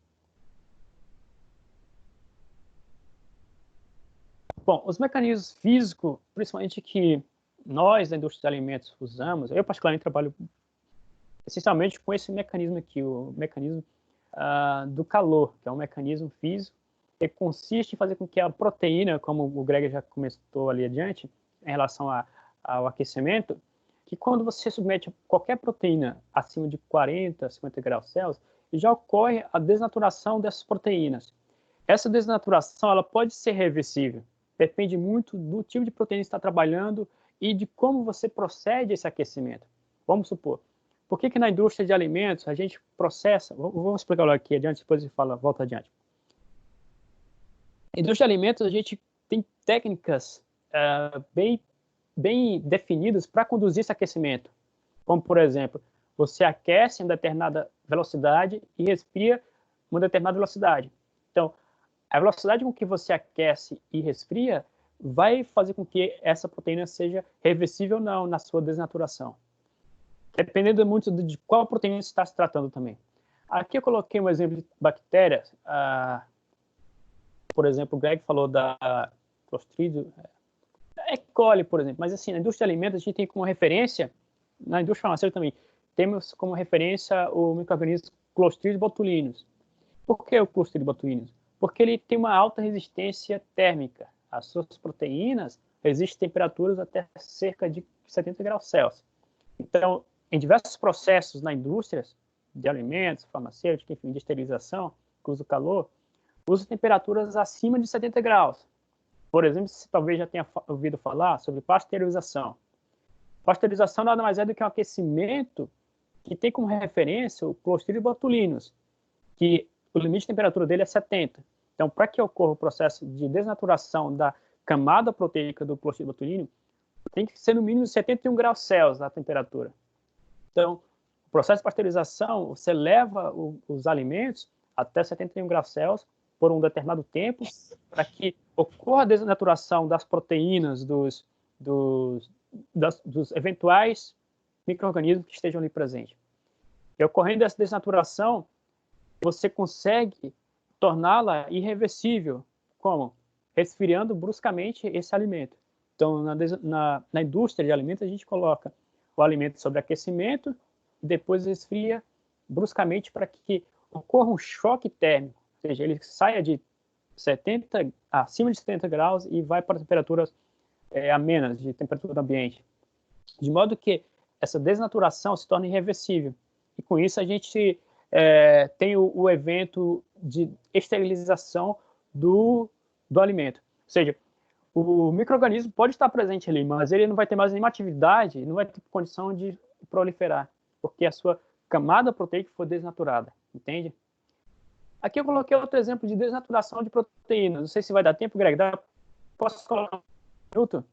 Bom, os mecanismos físicos, principalmente que nós, da indústria de alimentos, usamos, eu particularmente trabalho essencialmente com esse mecanismo aqui, o mecanismo do calor, que é um mecanismo físico que consiste em fazer com que a proteína, como o Greg já comentou ali adiante, em relação ao aquecimento, que quando você submete qualquer proteína acima de 40, 50 graus Celsius, já ocorre a desnaturação dessas proteínas. Essa desnaturação ela pode ser reversível, depende muito do tipo de proteína que está trabalhando e de como você procede esse aquecimento. Vamos supor, por que na indústria de alimentos a gente processa, vou explicar aqui adiante, depois volta adiante. Na indústria de alimentos a gente tem técnicas bem definidas para conduzir esse aquecimento, como por exemplo, você aquece em determinada velocidade e resfria uma determinada velocidade. Então, a velocidade com que você aquece e resfria vai fazer com que essa proteína seja reversível ou não na sua desnaturação. Dependendo muito de qual proteína está se tratando também. Aqui eu coloquei um exemplo de bactérias. Por exemplo, o Greg falou da Clostridium, E. coli, por exemplo. Mas assim, na indústria de alimentos a gente tem como referência, na indústria farmacêutica também, temos como referência o micro-organismo Clostridium botulinus. Por que o Clostridium botulinus? Porque ele tem uma alta resistência térmica. As suas proteínas resistem a temperaturas até cerca de 70 graus Celsius. Então, em diversos processos na indústria de alimentos, farmacêutica, enfim, de esterilização, que usa o calor, usa temperaturas acima de 70 graus. Por exemplo, você talvez já tenha ouvido falar sobre pasteurização. Pasteurização nada mais é do que um aquecimento que tem como referência o Clostridium botulinus, que o limite de temperatura dele é 70. Então, para que ocorra o processo de desnaturação da camada proteica do Clostridium botulinum, tem que ser no mínimo 71 graus Celsius a temperatura. Então, o processo de pasteurização, você leva os alimentos até 71 graus Celsius por um determinado tempo, para que ocorra a desnaturação das proteínas dos eventuais micro-organismos que estejam ali presentes. E ocorrendo essa desnaturação, você consegue torná-la irreversível. Como? Resfriando bruscamente esse alimento. Então, na indústria de alimentos, a gente coloca o alimento sobre aquecimento e depois resfria bruscamente para que ocorra um choque térmico, ou seja, ele saia de acima de 70 graus e vai para temperaturas amenas de temperatura do ambiente. De modo que essa desnaturação se torna irreversível. E com isso a gente tem o evento de esterilização do alimento. Ou seja, o micro-organismo pode estar presente ali, mas ele não vai ter mais nenhuma atividade, não vai ter condição de proliferar, porque a sua camada proteica foi desnaturada, entende? Aqui eu coloquei outro exemplo de desnaturação de proteínas. Não sei se vai dar tempo, Greg. Posso colocar um minuto?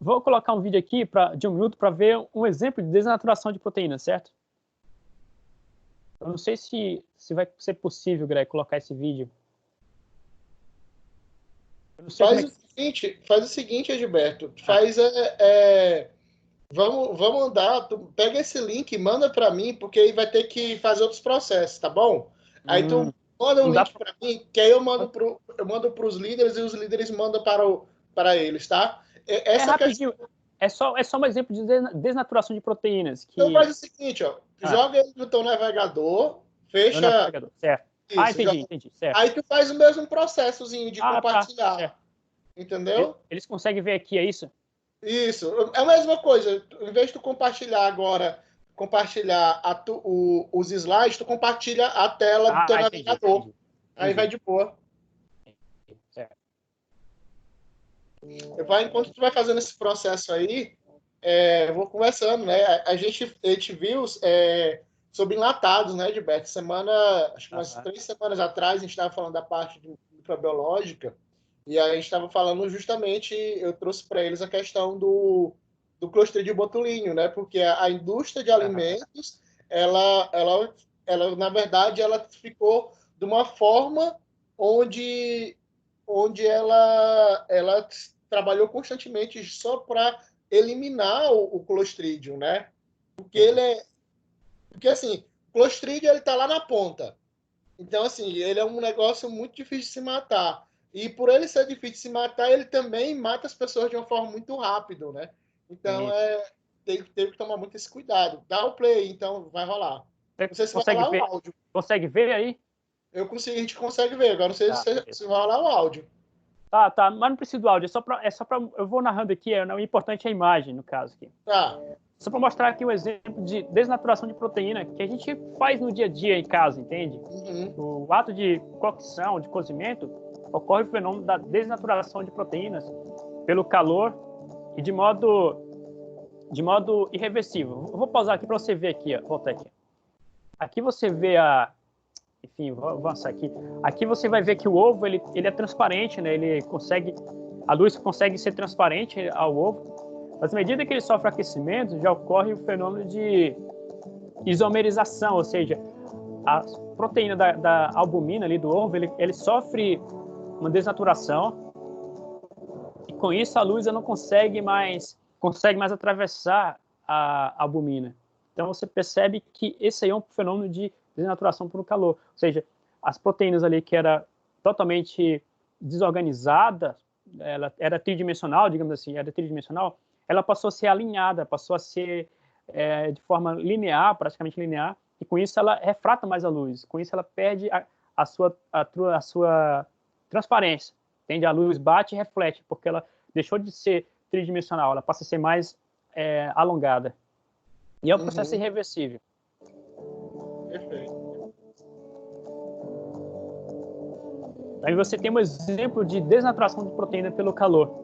Vou colocar um vídeo aqui de 1 minuto para ver um exemplo de desnaturação de proteínas, certo? Eu não sei se vai ser possível, Greg, colocar esse vídeo. Faz o seguinte, Edilberto. Vamos andar. Tu pega esse link, manda para mim, porque aí vai ter que fazer outros processos, tá bom? Aí tu manda o link para mim, que aí eu mando para os líderes e os líderes mandam para eles, tá? Rapidinho. É só um exemplo de desnaturação de proteínas. Então faz o seguinte, ó. Joga ele no teu navegador, fecha. Navegador, certo. Isso, entendi, certo. Aí tu faz o mesmo processozinho de compartilhar. Tá, entendeu? Eles conseguem ver aqui, é isso? Isso. É a mesma coisa. Em vez de tu compartilhar os slides, tu compartilha a tela do teu navegador. Entendi. Aí vai de boa. Certo. Enquanto tu vai fazendo esse processo aí, eu vou conversando, né? A gente viu sobre enlatados, né, Gilberto? Acho que umas 3 semanas atrás, a gente estava falando da parte microbiológica, e aí a gente estava falando justamente, eu trouxe para eles a questão do Clostridium botulinum, né? Porque a indústria de alimentos, ela, na verdade, ela ficou de uma forma onde ela trabalhou constantemente só para eliminar o Clostridium, né? Porque assim, o Clostridium ele tá lá na ponta. Então assim, ele é um negócio muito difícil de se matar. E por ele ser difícil de se matar, ele também mata as pessoas de uma forma muito rápida, né? Então tem que tomar muito esse cuidado. Dá o play, então vai rolar. Não sei se vai rolar o áudio. Consegue ver aí? A gente consegue ver. Agora não sei se vai rolar o áudio. Tá, mas não precisa do áudio, é só para eu vou narrando aqui, o importante é a imagem, no caso aqui. Tá. Só para mostrar aqui um exemplo de desnaturação de proteína que a gente faz no dia a dia em casa, entende? O ato de cocção, de cozimento, ocorre o fenômeno da desnaturação de proteínas pelo calor e de modo irreversível. Eu vou pausar aqui para você ver aqui, voltar aqui. Aqui você vê enfim, vou avançar aqui. Aqui você vai ver que o ovo ele é transparente, né? A luz consegue ser transparente ao ovo. Mas à medida que ele sofre aquecimento, já ocorre o fenômeno de isomerização, ou seja, a proteína da albumina ali do ovo, ele sofre uma desnaturação e com isso a luz não consegue mais atravessar a albumina. Então você percebe que esse aí é um fenômeno de desnaturação por calor, ou seja, as proteínas ali que era totalmente desorganizada, ela era tridimensional, digamos assim, ela passou a ser alinhada, passou a ser de forma linear, praticamente linear, e com isso ela refrata mais a luz, com isso ela perde a sua transparência, entende? A luz bate e reflete, porque ela deixou de ser tridimensional, ela passa a ser mais alongada. E é um processo irreversível. Perfeito. Aí você tem um exemplo de desnaturação de proteína pelo calor.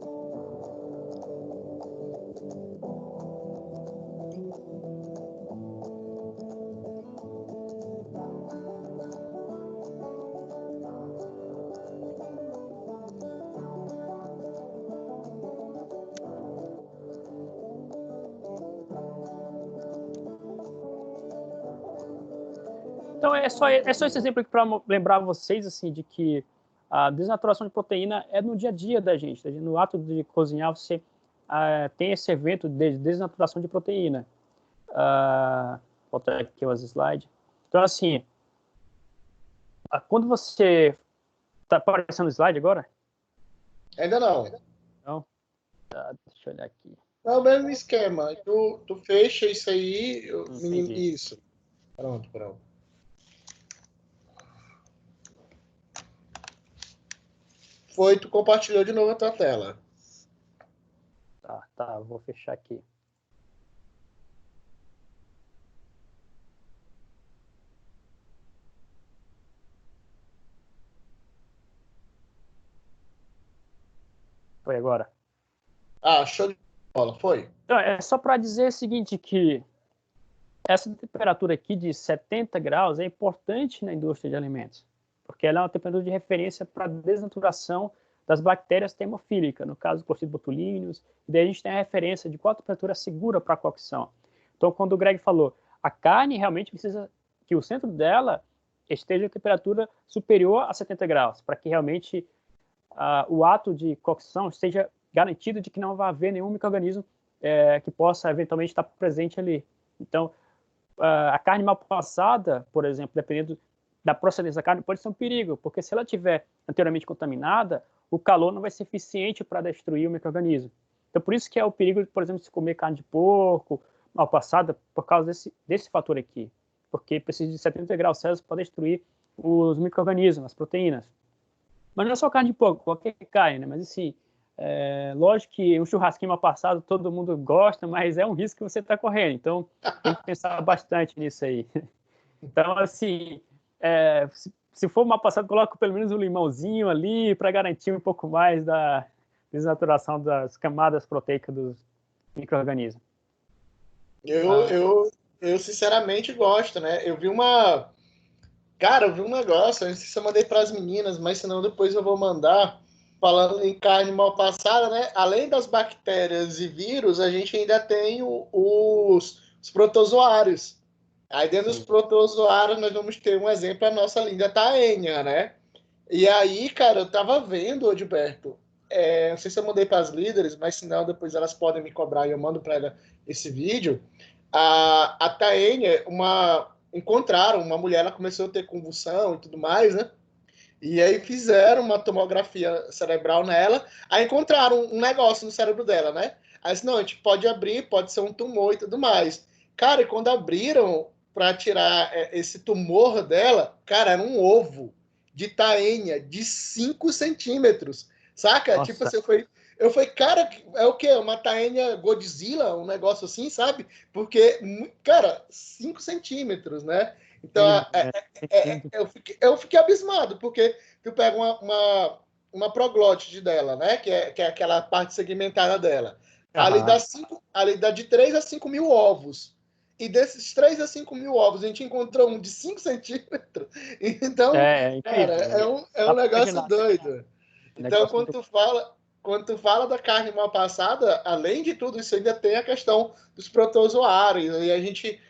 Então é só esse exemplo aqui para lembrar vocês assim de que a desnaturação de proteína é no dia a dia da gente. No ato de cozinhar você tem esse evento de desnaturação de proteína. Vou botar aqui os slides. Então assim, quando você está aparecendo o slide agora? Ainda não. Não. Deixa eu olhar aqui. É o mesmo esquema. Tu fecha isso aí, isso. Pronto. Tu compartilhou de novo a tua tela. Tá, vou fechar aqui. Foi agora. Show de bola, foi? Então, é só para dizer o seguinte, que essa temperatura aqui de 70 graus é importante na indústria de alimentos, porque ela é uma temperatura de referência para a desnaturação das bactérias termofílicas, no caso, Clostridium botulinus, e daí a gente tem a referência de qual temperatura segura para a cocção. Então, quando o Greg falou, a carne realmente precisa que o centro dela esteja em temperatura superior a 70 graus, para que realmente o ato de cocção esteja garantido de que não vai haver nenhum micro-organismo que possa eventualmente estar presente ali. Então, a carne mal passada, por exemplo, dependendo da procedência da carne, pode ser um perigo, porque se ela estiver anteriormente contaminada, o calor não vai ser eficiente para destruir o micro-organismo. Então, por isso que é o perigo, por exemplo, de se comer carne de porco mal passada, por causa desse fator aqui, porque precisa de 70 graus Celsius para destruir os micro-organismos, as proteínas. Mas não é só carne de porco, qualquer carne, né? Mas assim, lógico que um churrasquinho mal passado todo mundo gosta, mas é um risco que você está correndo, então tem que pensar bastante nisso aí. Então, assim, se for mal passado, coloca pelo menos um limãozinho ali para garantir um pouco mais da desnaturação das camadas proteicas dos micro-organismos. Eu sinceramente gosto, né? Eu vi um negócio, não sei se eu mandei para as meninas, mas senão depois eu vou mandar, falando em carne mal passada, né? Além das bactérias e vírus, a gente ainda tem os protozoários. Aí dentro dos protozoários nós vamos ter um exemplo, a nossa linda taenha, né? E aí, cara, eu tava vendo, Odilberto, não sei se eu mandei para as líderes, mas senão depois elas podem me cobrar e eu mando para ela esse vídeo. A taenha, encontraram uma mulher, ela começou a ter convulsão e tudo mais, né? E aí fizeram uma tomografia cerebral nela, aí encontraram um negócio no cérebro dela, né? Aí disse, não, a gente pode abrir, pode ser um tumor e tudo mais. Cara, e quando abriram para tirar esse tumor dela, cara, era um ovo. de taenha de 5 centímetros, saca? Nossa. Tipo assim, eu falei, cara, é o quê? Uma taenha Godzilla, um negócio assim, sabe? Porque, cara, 5 centímetros, né? Então, eu fiquei abismado, porque tu pega uma proglótide dela, né? Que é aquela parte segmentada dela. Ali dá de 3 a 5 mil ovos. E desses 3 a 5 mil ovos, a gente encontrou um de 5 centímetros. Então, incrível. cara, é um negócio doido. Então, quando tu fala da carne mal passada, além de tudo isso, ainda tem a questão dos protozoários. E a gente,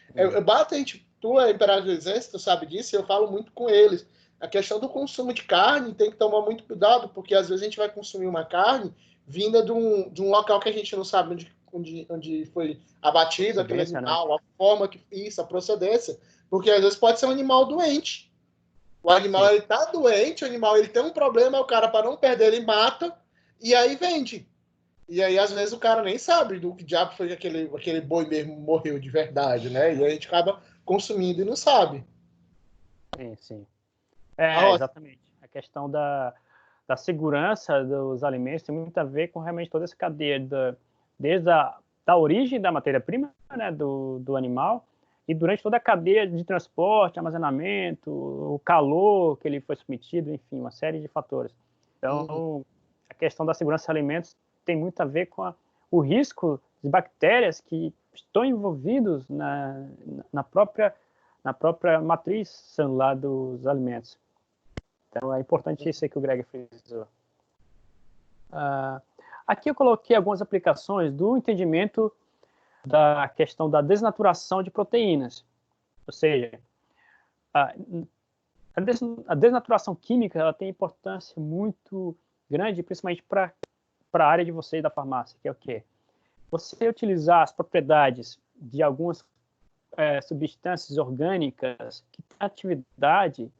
tu é imperador do exército, sabe disso, eu falo muito com eles. A questão do consumo de carne tem que tomar muito cuidado, porque às vezes a gente vai consumir uma carne vinda de um local que a gente não sabe onde foi abatido aquele animal, né? A forma que isso, a procedência. Porque às vezes pode ser um animal doente. O animal ele tá doente, o animal ele tem um problema, o cara, para não perder, ele mata e aí vende. E aí, às vezes, o cara nem sabe do que diabo foi que aquele boi mesmo morreu de verdade, né? E aí a gente acaba consumindo e não sabe. Sim. Exatamente. A questão da segurança dos alimentos tem muito a ver com realmente toda essa cadeia, desde da origem da matéria-prima, né, do animal, e durante toda a cadeia de transporte, armazenamento, o calor que ele foi submetido, enfim, uma série de fatores. Então, a questão da segurança de alimentos tem muito a ver com o risco de bactérias que estão envolvidos na própria matriz celular dos alimentos. Então, é importante isso aí que o Greg frisou. Aqui eu coloquei algumas aplicações do entendimento da questão da desnaturação de proteínas. Ou seja, a desnaturação química ela tem importância muito grande, principalmente para a área de vocês da farmácia, que é o quê? Você utilizar as propriedades de algumas substâncias orgânicas que têm atividade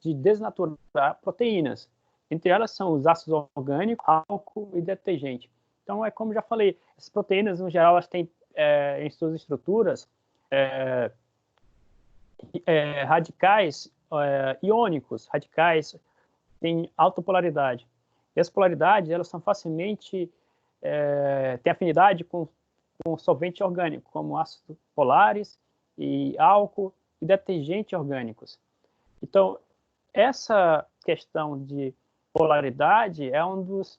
de desnaturar proteínas. Entre elas são os ácidos orgânicos, álcool e detergente. Então, como já falei, essas proteínas, no geral, elas têm em suas estruturas radicais iônicos, radicais têm alta polaridade. E as polaridades, elas são facilmente, têm afinidade com solvente orgânico, como ácidos polares e álcool e detergentes orgânicos. Então, essa questão de polaridade é um dos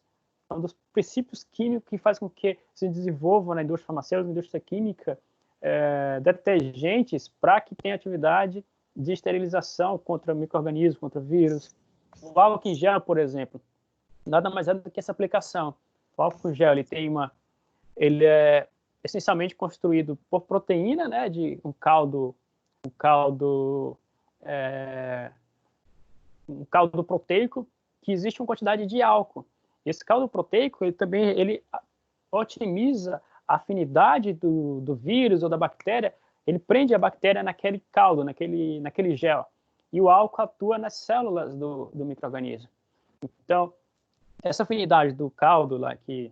princípios químicos que faz com que se desenvolvam na indústria farmacêutica, na indústria química, detergentes para que tenha atividade de esterilização contra micro-organismos, contra vírus. O álcool em gel, por exemplo, nada mais é do que essa aplicação. O álcool em gel ele é essencialmente construído por proteína, né, de um caldo proteico que existe uma quantidade de álcool. Esse caldo proteico ele otimiza a afinidade do vírus ou da bactéria, ele prende a bactéria naquele caldo, naquele gel. E o álcool atua nas células do micro-organismo. Então, essa afinidade do caldo lá, que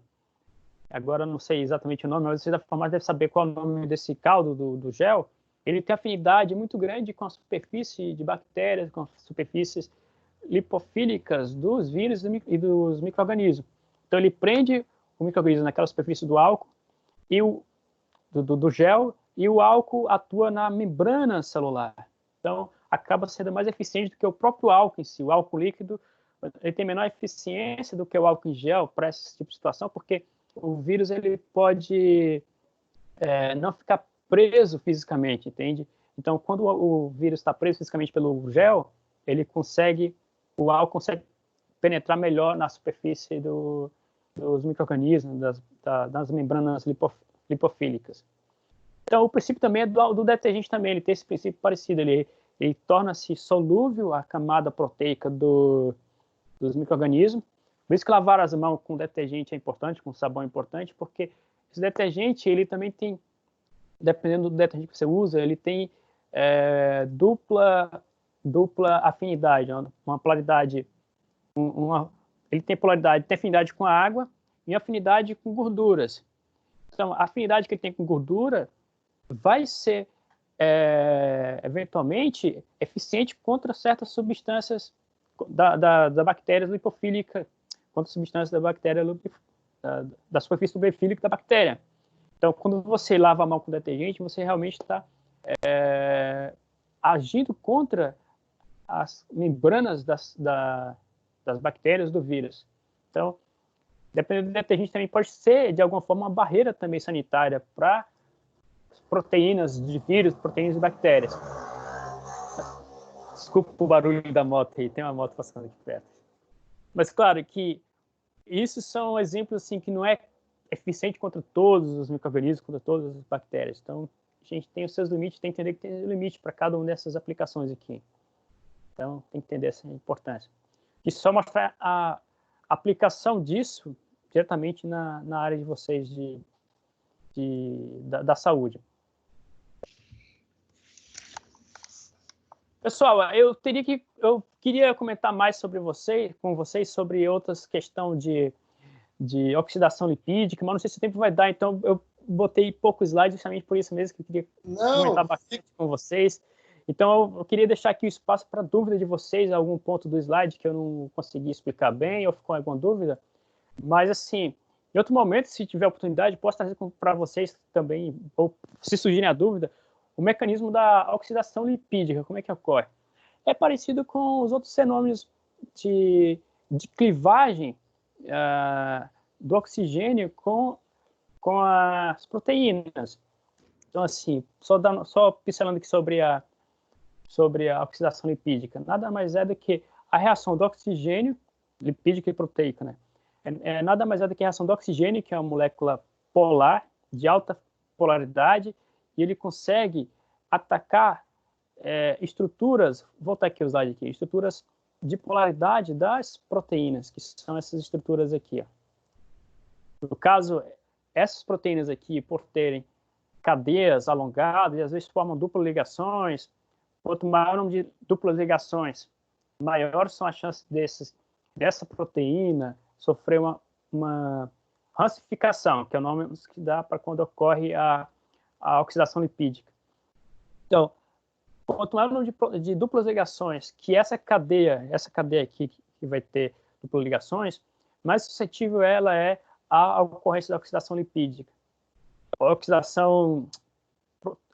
agora eu não sei exatamente o nome, mas você da farmácia deve saber qual é o nome desse caldo do gel, ele tem afinidade muito grande com a superfície de bactérias, com as superfícies lipofílicas dos vírus e dos micro-organismos. Então, ele prende o micro-organismo naquela superfície do álcool e do gel, e o álcool atua na membrana celular. Então, acaba sendo mais eficiente do que o próprio álcool em si. O álcool líquido ele tem menor eficiência do que o álcool em gel para esse tipo de situação, porque o vírus ele pode não ficar preso fisicamente, entende? Então, quando o vírus está preso fisicamente pelo gel, o álcool consegue penetrar melhor na superfície dos micro-organismos, das membranas lipofílicas. Então, o princípio também é do detergente também, ele tem esse princípio parecido, ele torna-se solúvel a camada proteica dos micro-organismos. Por isso que lavar as mãos com detergente é importante, com sabão é importante, porque esse detergente, ele também tem, dependendo do detergente que você usa, ele tem dupla afinidade, uma polaridade, ele tem afinidade com a água e afinidade com gorduras. Então, a afinidade que ele tem com gordura vai ser, eventualmente, eficiente contra certas substâncias da bactéria lipofílica, contra substâncias da bactéria da superfície lipofílica da bactéria. Então, quando você lava a mão com detergente, você realmente está agindo contra as membranas das bactérias do vírus. Então, dependendo do detergente, também pode ser, de alguma forma, uma barreira também sanitária para proteínas de vírus, proteínas de bactérias. Desculpa o barulho da moto aí, tem uma moto passando aqui perto. Mas, claro, que isso são exemplos assim, que não é eficiente contra todos os micro-organismos, contra todas as bactérias. Então, a gente tem os seus limites, tem que entender que tem limite para cada uma dessas aplicações aqui. Então, tem que entender essa importância. E só mostrar a aplicação disso diretamente na área de vocês da saúde. Pessoal, eu queria comentar mais com vocês sobre outras questões de oxidação lipídica, mas não sei se o tempo vai dar, então eu botei poucos slides justamente por isso mesmo, que eu queria comentar bastante com vocês. Então, eu queria deixar aqui o espaço para dúvida de vocês, algum ponto do slide que eu não consegui explicar bem, ou ficou alguma dúvida. Mas, assim, em outro momento, se tiver oportunidade, posso trazer para vocês também, ou se surgirem a dúvida, o mecanismo da oxidação lipídica, como é que ocorre? É parecido com os outros fenômenos de clivagem do oxigênio com as proteínas. Então, assim, só pincelando aqui sobre a oxidação lipídica, nada mais é do que a reação do oxigênio, lipídica e proteica, né? Nada mais é do que a reação do oxigênio, que é uma molécula polar, de alta polaridade, e ele consegue atacar estruturas, vou voltar aqui o slide aqui, estruturas de polaridade das proteínas, que são essas estruturas aqui. Ó. No caso, essas proteínas aqui, por terem cadeias alongadas, e às vezes formam duplas ligações. Quanto maior o número de duplas ligações, maiores são as chances dessa proteína sofrer uma rancificação, que é o nome que dá para quando ocorre a oxidação lipídica. Então, quanto maior o número de duplas ligações, que essa cadeia aqui, que vai ter duplas ligações, mais suscetível ela é à ocorrência da oxidação lipídica. A oxidação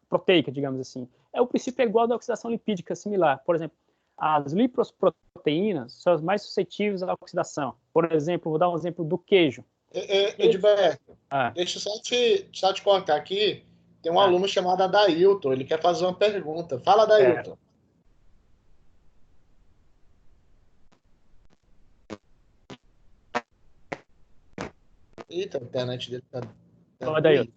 proteica, digamos assim. O princípio é igual ao da oxidação lipídica, similar. Por exemplo, as liposproteínas são as mais suscetíveis à oxidação. Por exemplo, vou dar um exemplo do queijo. Edberto, deixa eu só te contar aqui. Tem um aluno chamado Adailton, ele quer fazer uma pergunta. Fala, Adailton. Eita, a internet dele tá... Adailton.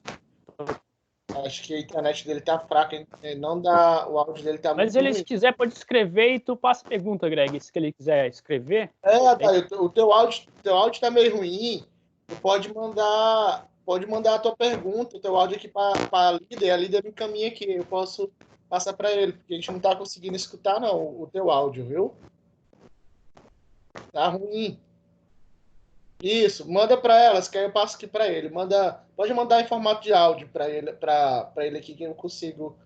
Acho que a internet dele tá fraca, não dá, o áudio dele tá muito ruim. Mas ele, se quiser, pode escrever e tu passa a pergunta, Greg, se ele quiser escrever. O teu áudio tá meio ruim, tu pode mandar a tua pergunta, o teu áudio aqui para a líder me encaminha aqui, eu posso passar para ele, porque a gente não tá conseguindo escutar, não, o teu áudio, viu? Tá ruim. Isso, manda para elas, que aí eu passo aqui para ele. Pode mandar em formato de áudio para ele aqui que eu consigo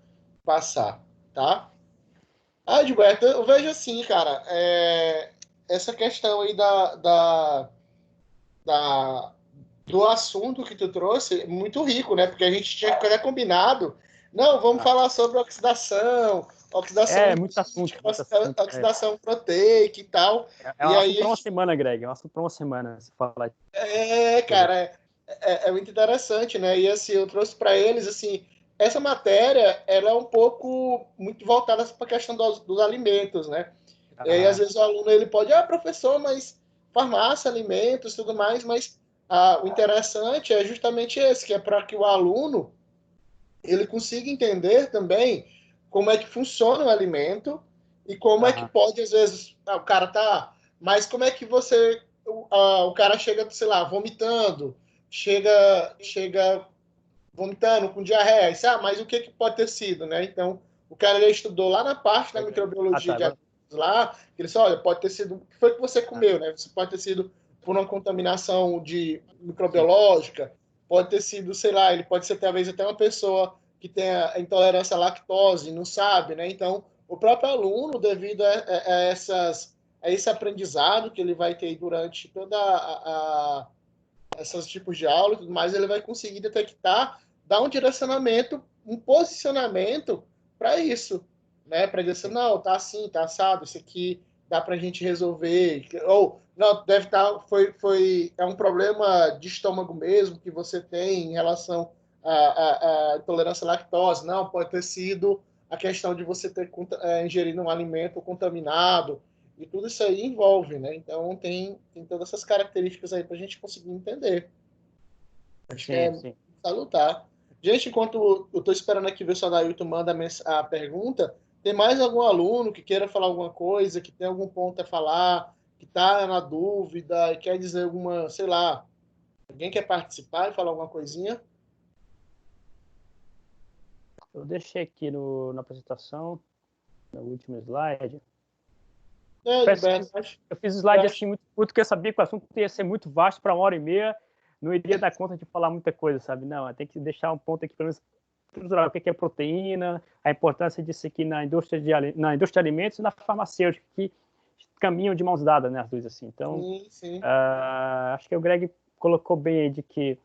passar, tá? Edberto, eu vejo assim, cara, essa questão aí do assunto que tu trouxe é muito rico, né? Porque a gente tinha até combinado, não, vamos falar sobre oxidação muito assunto. Oxidação proteica e tal. É um assunto para uma semana, Greg. É um assunto para uma semana, se falar. Cara, é muito interessante, né? E assim, eu trouxe para eles, assim, essa matéria, ela é um pouco muito voltada para a questão dos alimentos, né? E aí, às vezes, o aluno, ele pode, professor, mas farmácia, alimentos, tudo mais, mas o interessante é justamente esse, que é para que o aluno, ele consiga entender também como é que funciona o alimento e como é que pode, às vezes, o cara tá... Mas como é que o cara chega, sei lá, vomitando, chega vomitando, com diarreia, isso, mas o que pode ter sido, né? Então, o cara ele estudou lá na parte da microbiologia de alimentos lá, ele disse, olha, pode ter sido... O que foi que você comeu, né? Você pode ter sido por uma contaminação microbiológica, pode ter sido, sei lá, ele pode ser talvez até uma pessoa que tenha intolerância à lactose, não sabe, né? Então, o próprio aluno, devido a esse aprendizado que ele vai ter durante toda esses tipos de aula e tudo mais, ele vai conseguir detectar, dar um direcionamento, um posicionamento para isso, né? Para dizer assim, não, tá assim, tá assado, isso aqui dá para a gente resolver, ou não, deve estar, é um problema de estômago mesmo que você tem em relação à intolerância à lactose, não, pode ter sido a questão de você ter ingerido um alimento contaminado, e tudo isso aí envolve, né? Então tem todas essas características aí para a gente conseguir entender. Acho que é salutar. Gente, enquanto eu estou esperando aqui ver se o Adailton manda a pergunta, tem mais algum aluno que queira falar alguma coisa, que tem algum ponto a falar, que está na dúvida, quer dizer alguma, sei lá, alguém quer participar e falar alguma coisinha? Eu deixei aqui na apresentação, no último slide. Eu fiz slide assim muito curto, porque eu sabia que o assunto ia ser muito vasto para 1h30, não iria dar conta de falar muita coisa, sabe? Não, tem que deixar um ponto aqui, pelo menos, estrutural, o que é proteína, a importância disso aqui na indústria de alimentos e na farmacêutica, que caminham de mãos dadas, né, as duas, assim. Então, sim. Acho que o Greg colocou bem aí de que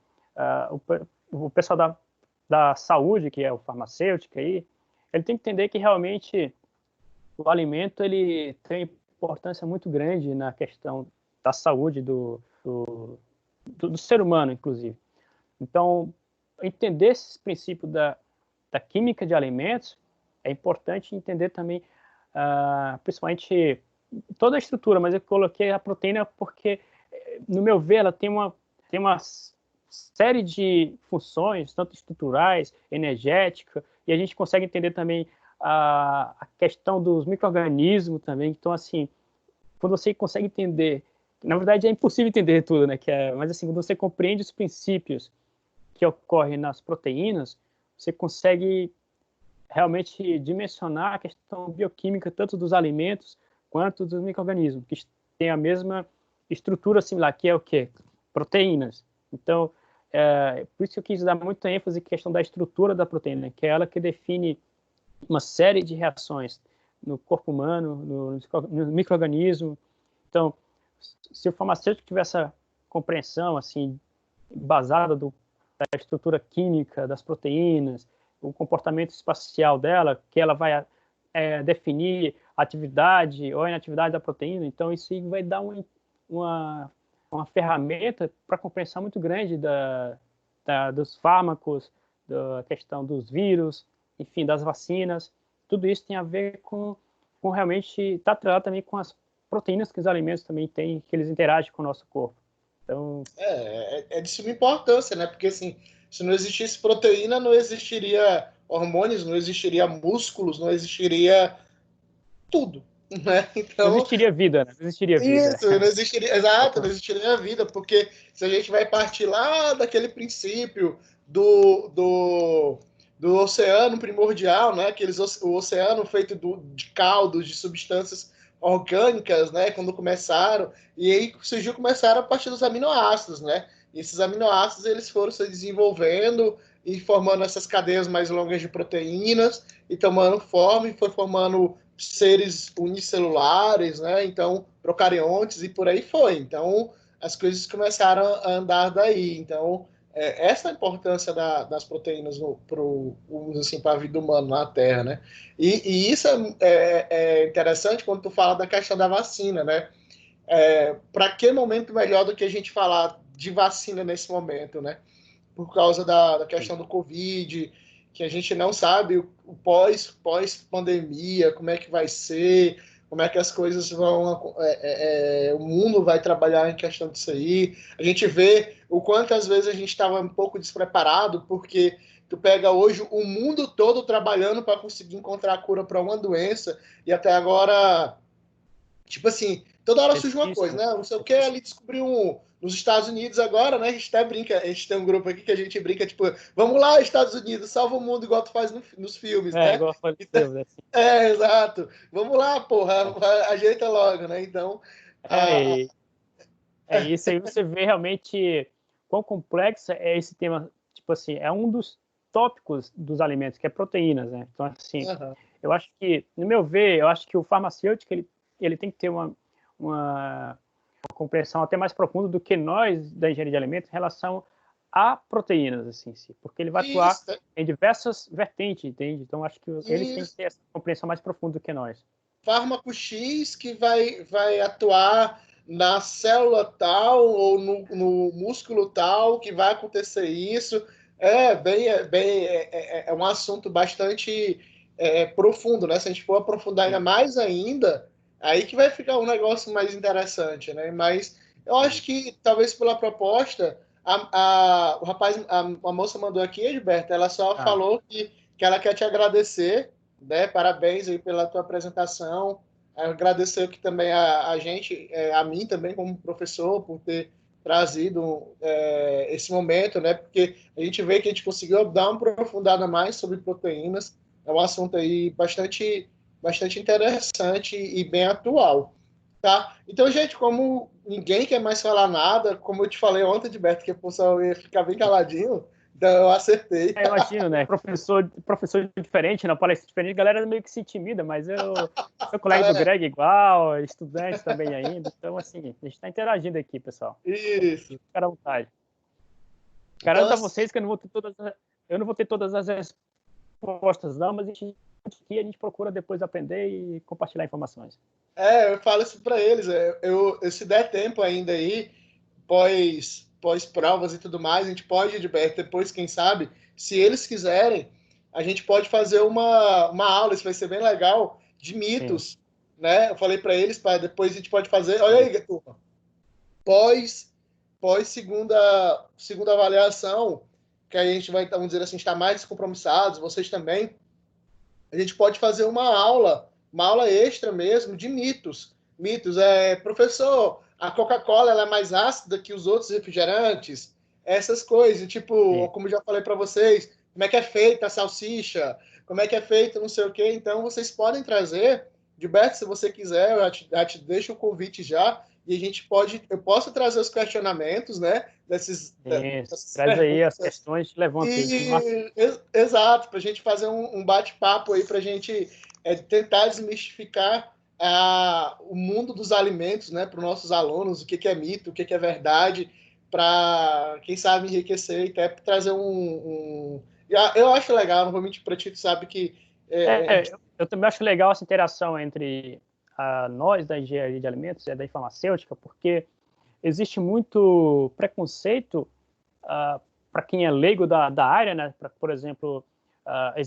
o pessoal da saúde, que é o farmacêutico aí, ele tem que entender que realmente o alimento ele tem importância muito grande na questão da saúde do ser humano, inclusive. Então, entender esse princípio da química de alimentos é importante entender também, principalmente, toda a estrutura, mas eu coloquei a proteína porque, no meu ver, ela tem uma série de funções, tanto estruturais, energética, e a gente consegue entender também a questão dos micro-organismos também. Então, assim, quando você consegue entender, na verdade é impossível entender tudo, né? Mas assim, quando você compreende os princípios que ocorrem nas proteínas, você consegue realmente dimensionar a questão bioquímica tanto dos alimentos quanto dos micro-organismos, que têm a mesma estrutura similar, que é o quê? Proteínas. Então, por isso que eu quis dar muita ênfase na questão da estrutura da proteína, que é ela que define uma série de reações no corpo humano, no micro-organismo. Então, se o farmacêutico tiver essa compreensão assim, basada da estrutura química das proteínas, o comportamento espacial dela, que ela vai definir a atividade ou a inatividade da proteína, então isso vai dar uma ferramenta para compreensão muito grande dos fármacos, da questão dos vírus, enfim, das vacinas. Tudo isso tem a ver com realmente está atrelado também com as proteínas que os alimentos também têm, que eles interagem com o nosso corpo. Então, é de suma importância, né? Porque assim, se não existisse proteína, não existiria hormônios, não existiria músculos, não existiria tudo, né? Então, não existiria vida, né? Não existiria vida. Isso, não existiria, exato, não existiria vida, porque se a gente vai partir lá daquele princípio do oceano primordial, né? O oceano feito de caldos, de substâncias orgânicas, né? Quando começaram, e aí começaram a partir dos aminoácidos, né? E esses aminoácidos eles foram se desenvolvendo e formando essas cadeias mais longas de proteínas e tomando forma e foi formando seres unicelulares, né? Então, procariontes e por aí foi. Então, as coisas começaram a andar daí. Então, essa é a importância das proteínas para a vida humana na Terra, né? E isso é interessante quando tu fala da questão da vacina, né? Para que momento melhor do que a gente falar de vacina nesse momento, né? Por causa da questão do Covid, que a gente não sabe o pós-pandemia, como é que vai ser, como é que as coisas vão... o mundo vai trabalhar em questão disso aí. A gente vê o quanto às vezes a gente estava um pouco despreparado, porque tu pega hoje o mundo todo trabalhando para conseguir encontrar a cura para uma doença, e até agora, tipo assim, toda hora surge uma coisa, né? Não sei o que, ali descobriu nos Estados Unidos agora, né? A gente até brinca, a gente tem um grupo aqui que a gente brinca, tipo, vamos lá, Estados Unidos, salva o mundo igual tu faz nos filmes, né? Igual faz nos filmes, assim. Exato. Vamos lá, porra, ajeita logo, né? Então... Isso aí você vê realmente quão complexo é esse tema, tipo assim, é um dos tópicos dos alimentos, que é proteínas, né? Então, assim, eu acho que, no meu ver, eu acho que o farmacêutico, ele tem que ter uma compreensão até mais profunda do que nós da engenharia de alimentos em relação a proteínas, assim, porque ele vai atuar em diversas vertentes, entende? Então, acho que eles têm que ter essa compreensão mais profunda do que nós. Fármaco X que vai atuar na célula tal ou no músculo tal, que vai acontecer isso. É um assunto bastante profundo, né? Se a gente for aprofundar ainda mais ainda, aí que vai ficar um negócio mais interessante, né? Mas eu acho que, talvez pela proposta, o rapaz, a moça mandou aqui, Edberto, ela só falou que ela quer te agradecer, né? Parabéns aí pela tua apresentação. Agradecer aqui também a gente, a mim também como professor, por ter trazido esse momento, né? Porque a gente vê que a gente conseguiu dar uma aprofundada mais sobre proteínas. É um assunto aí bastante interessante e bem atual, tá? Então, gente, como ninguém quer mais falar nada, como eu te falei ontem, Gilberto, que o pessoal ia ficar bem caladinho, então eu acertei. Eu imagino, né? Professor diferente, na palestra diferente, a galera meio que se intimida, mas eu sou colega do Greg igual, estudante também ainda, então, assim, a gente está interagindo aqui, pessoal. Isso. Fica à vontade. Garanto a vocês que eu não vou ter todas as respostas, não, mas a gente procura depois aprender e compartilhar informações. Eu falo isso para eles. Se der tempo ainda aí, pós-provas e tudo mais, a gente pode, Edberto, depois, quem sabe, se eles quiserem, a gente pode fazer uma aula, isso vai ser bem legal, de mitos, né? Eu falei para eles, depois a gente pode fazer, olha aí, turma, pós segunda avaliação, que aí a gente vai, vamos dizer assim, estar mais descompromissados, vocês também, a gente pode fazer uma aula extra mesmo de mitos. Professor, a Coca-Cola ela é mais ácida que os outros refrigerantes, essas coisas, tipo, como já falei para vocês, como é que é feita a salsicha, como é que é feito não sei o quê. Então, vocês podem trazer, Gilberto, se você quiser, eu te deixo o convite já, e eu posso trazer os questionamentos, né? Traz aí as questões, levanta aí. Exato, para a gente fazer um bate-papo aí, para a gente tentar desmistificar o mundo dos alimentos, né, para os nossos alunos, o que é mito, o que é verdade, para, quem sabe, enriquecer e até trazer eu acho legal, não vou mentir para ti, tu sabe que... Eu também acho legal essa interação entre nós da engenharia de alimentos e da farmacêutica, porque existe muito preconceito para quem é leigo da área, né? Por exemplo,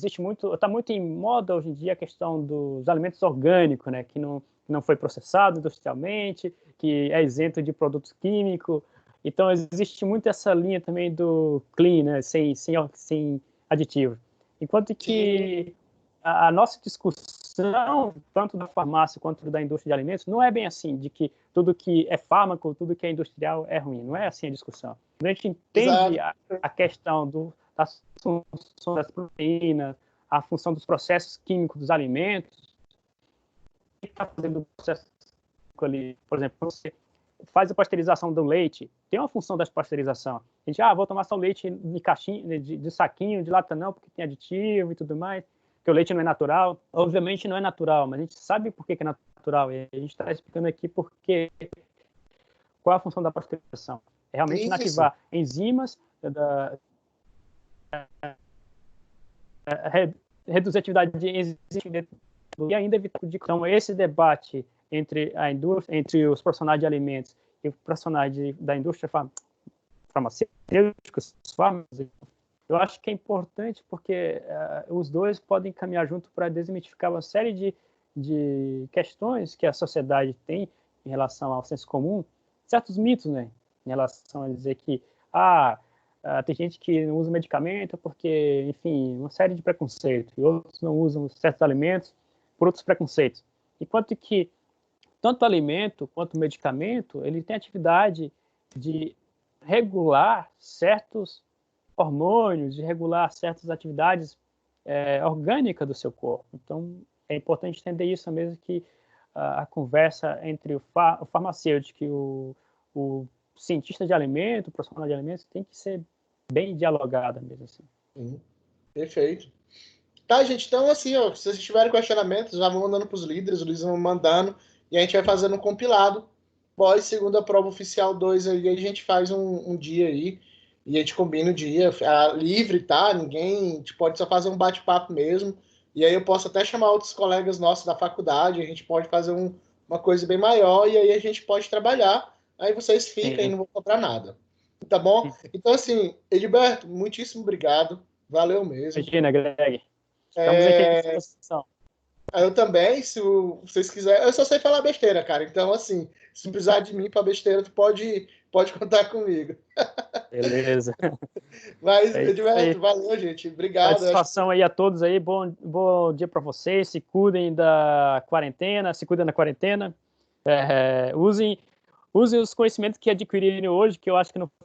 está muito em moda hoje em dia a questão dos alimentos orgânicos, né? Que não foi processado industrialmente, que é isento de produtos químicos. Então, existe muito essa linha também do clean, né? Sem aditivo. Enquanto que a nossa discussão, tanto da farmácia quanto da indústria de alimentos, não é bem assim, de que tudo que é fármaco, tudo que é industrial é ruim. Não é assim a discussão. Quando a gente entende a questão das funções das proteínas, a função dos processos químicos dos alimentos, o que está fazendo o processo ali? Por exemplo, você faz a pasteurização do leite, tem uma função da pasteurização. A gente, vou tomar só leite de caixinha, de saquinho, de lata não, porque tem aditivo e tudo mais, que o leite não é natural. Obviamente não é natural, mas a gente sabe por que é natural, e a gente está explicando aqui qual é a função da pasteurização. É realmente inativar enzimas, reduzir a atividade de enzimas e ainda evitar. Então, esse debate entre a indústria, entre os profissionais de alimentos e os profissionais da indústria farmacêutica, eu acho que é importante porque os dois podem caminhar junto para desmitificar uma série de questões que a sociedade tem em relação ao senso comum, certos mitos, né, em relação a dizer que tem gente que não usa medicamento porque, enfim, uma série de preconceitos, e outros não usam certos alimentos por outros preconceitos. Enquanto que tanto o alimento quanto o medicamento, ele tem a atividade de regular certos hormônios, de regular certas atividades orgânicas do seu corpo. Então, é importante entender isso mesmo, que a conversa entre o farmacêutico e o cientista de alimento, o profissional de alimentos, tem que ser bem dialogada mesmo assim. Perfeito. Tá, gente, então assim, se vocês tiverem questionamentos, já vão mandando para os líderes vão mandando, e a gente vai fazendo um compilado. Pós segunda prova oficial 2 aí, a gente faz um dia aí, e a gente combina o dia, livre, tá? Ninguém, a gente pode só fazer um bate-papo mesmo, e aí eu posso até chamar outros colegas nossos da faculdade, a gente pode fazer uma coisa bem maior, e aí a gente pode trabalhar, aí vocês ficam e não vão cobrar nada. Tá bom? Então, assim, Edilberto, muitíssimo obrigado, valeu mesmo. Imagina, Greg. Estamos aqui à disposição. Eu também, se vocês quiserem, eu só sei falar besteira, cara, então, assim, se precisar de mim para besteira, tu pode contar comigo. Beleza. Mas, Edilberto, valeu, gente. Obrigado. Satisfação aí a todos aí. Bom dia para vocês. Se cuidem da quarentena, se cuidem da quarentena. Usem os conhecimentos que adquirirem hoje, que eu acho que no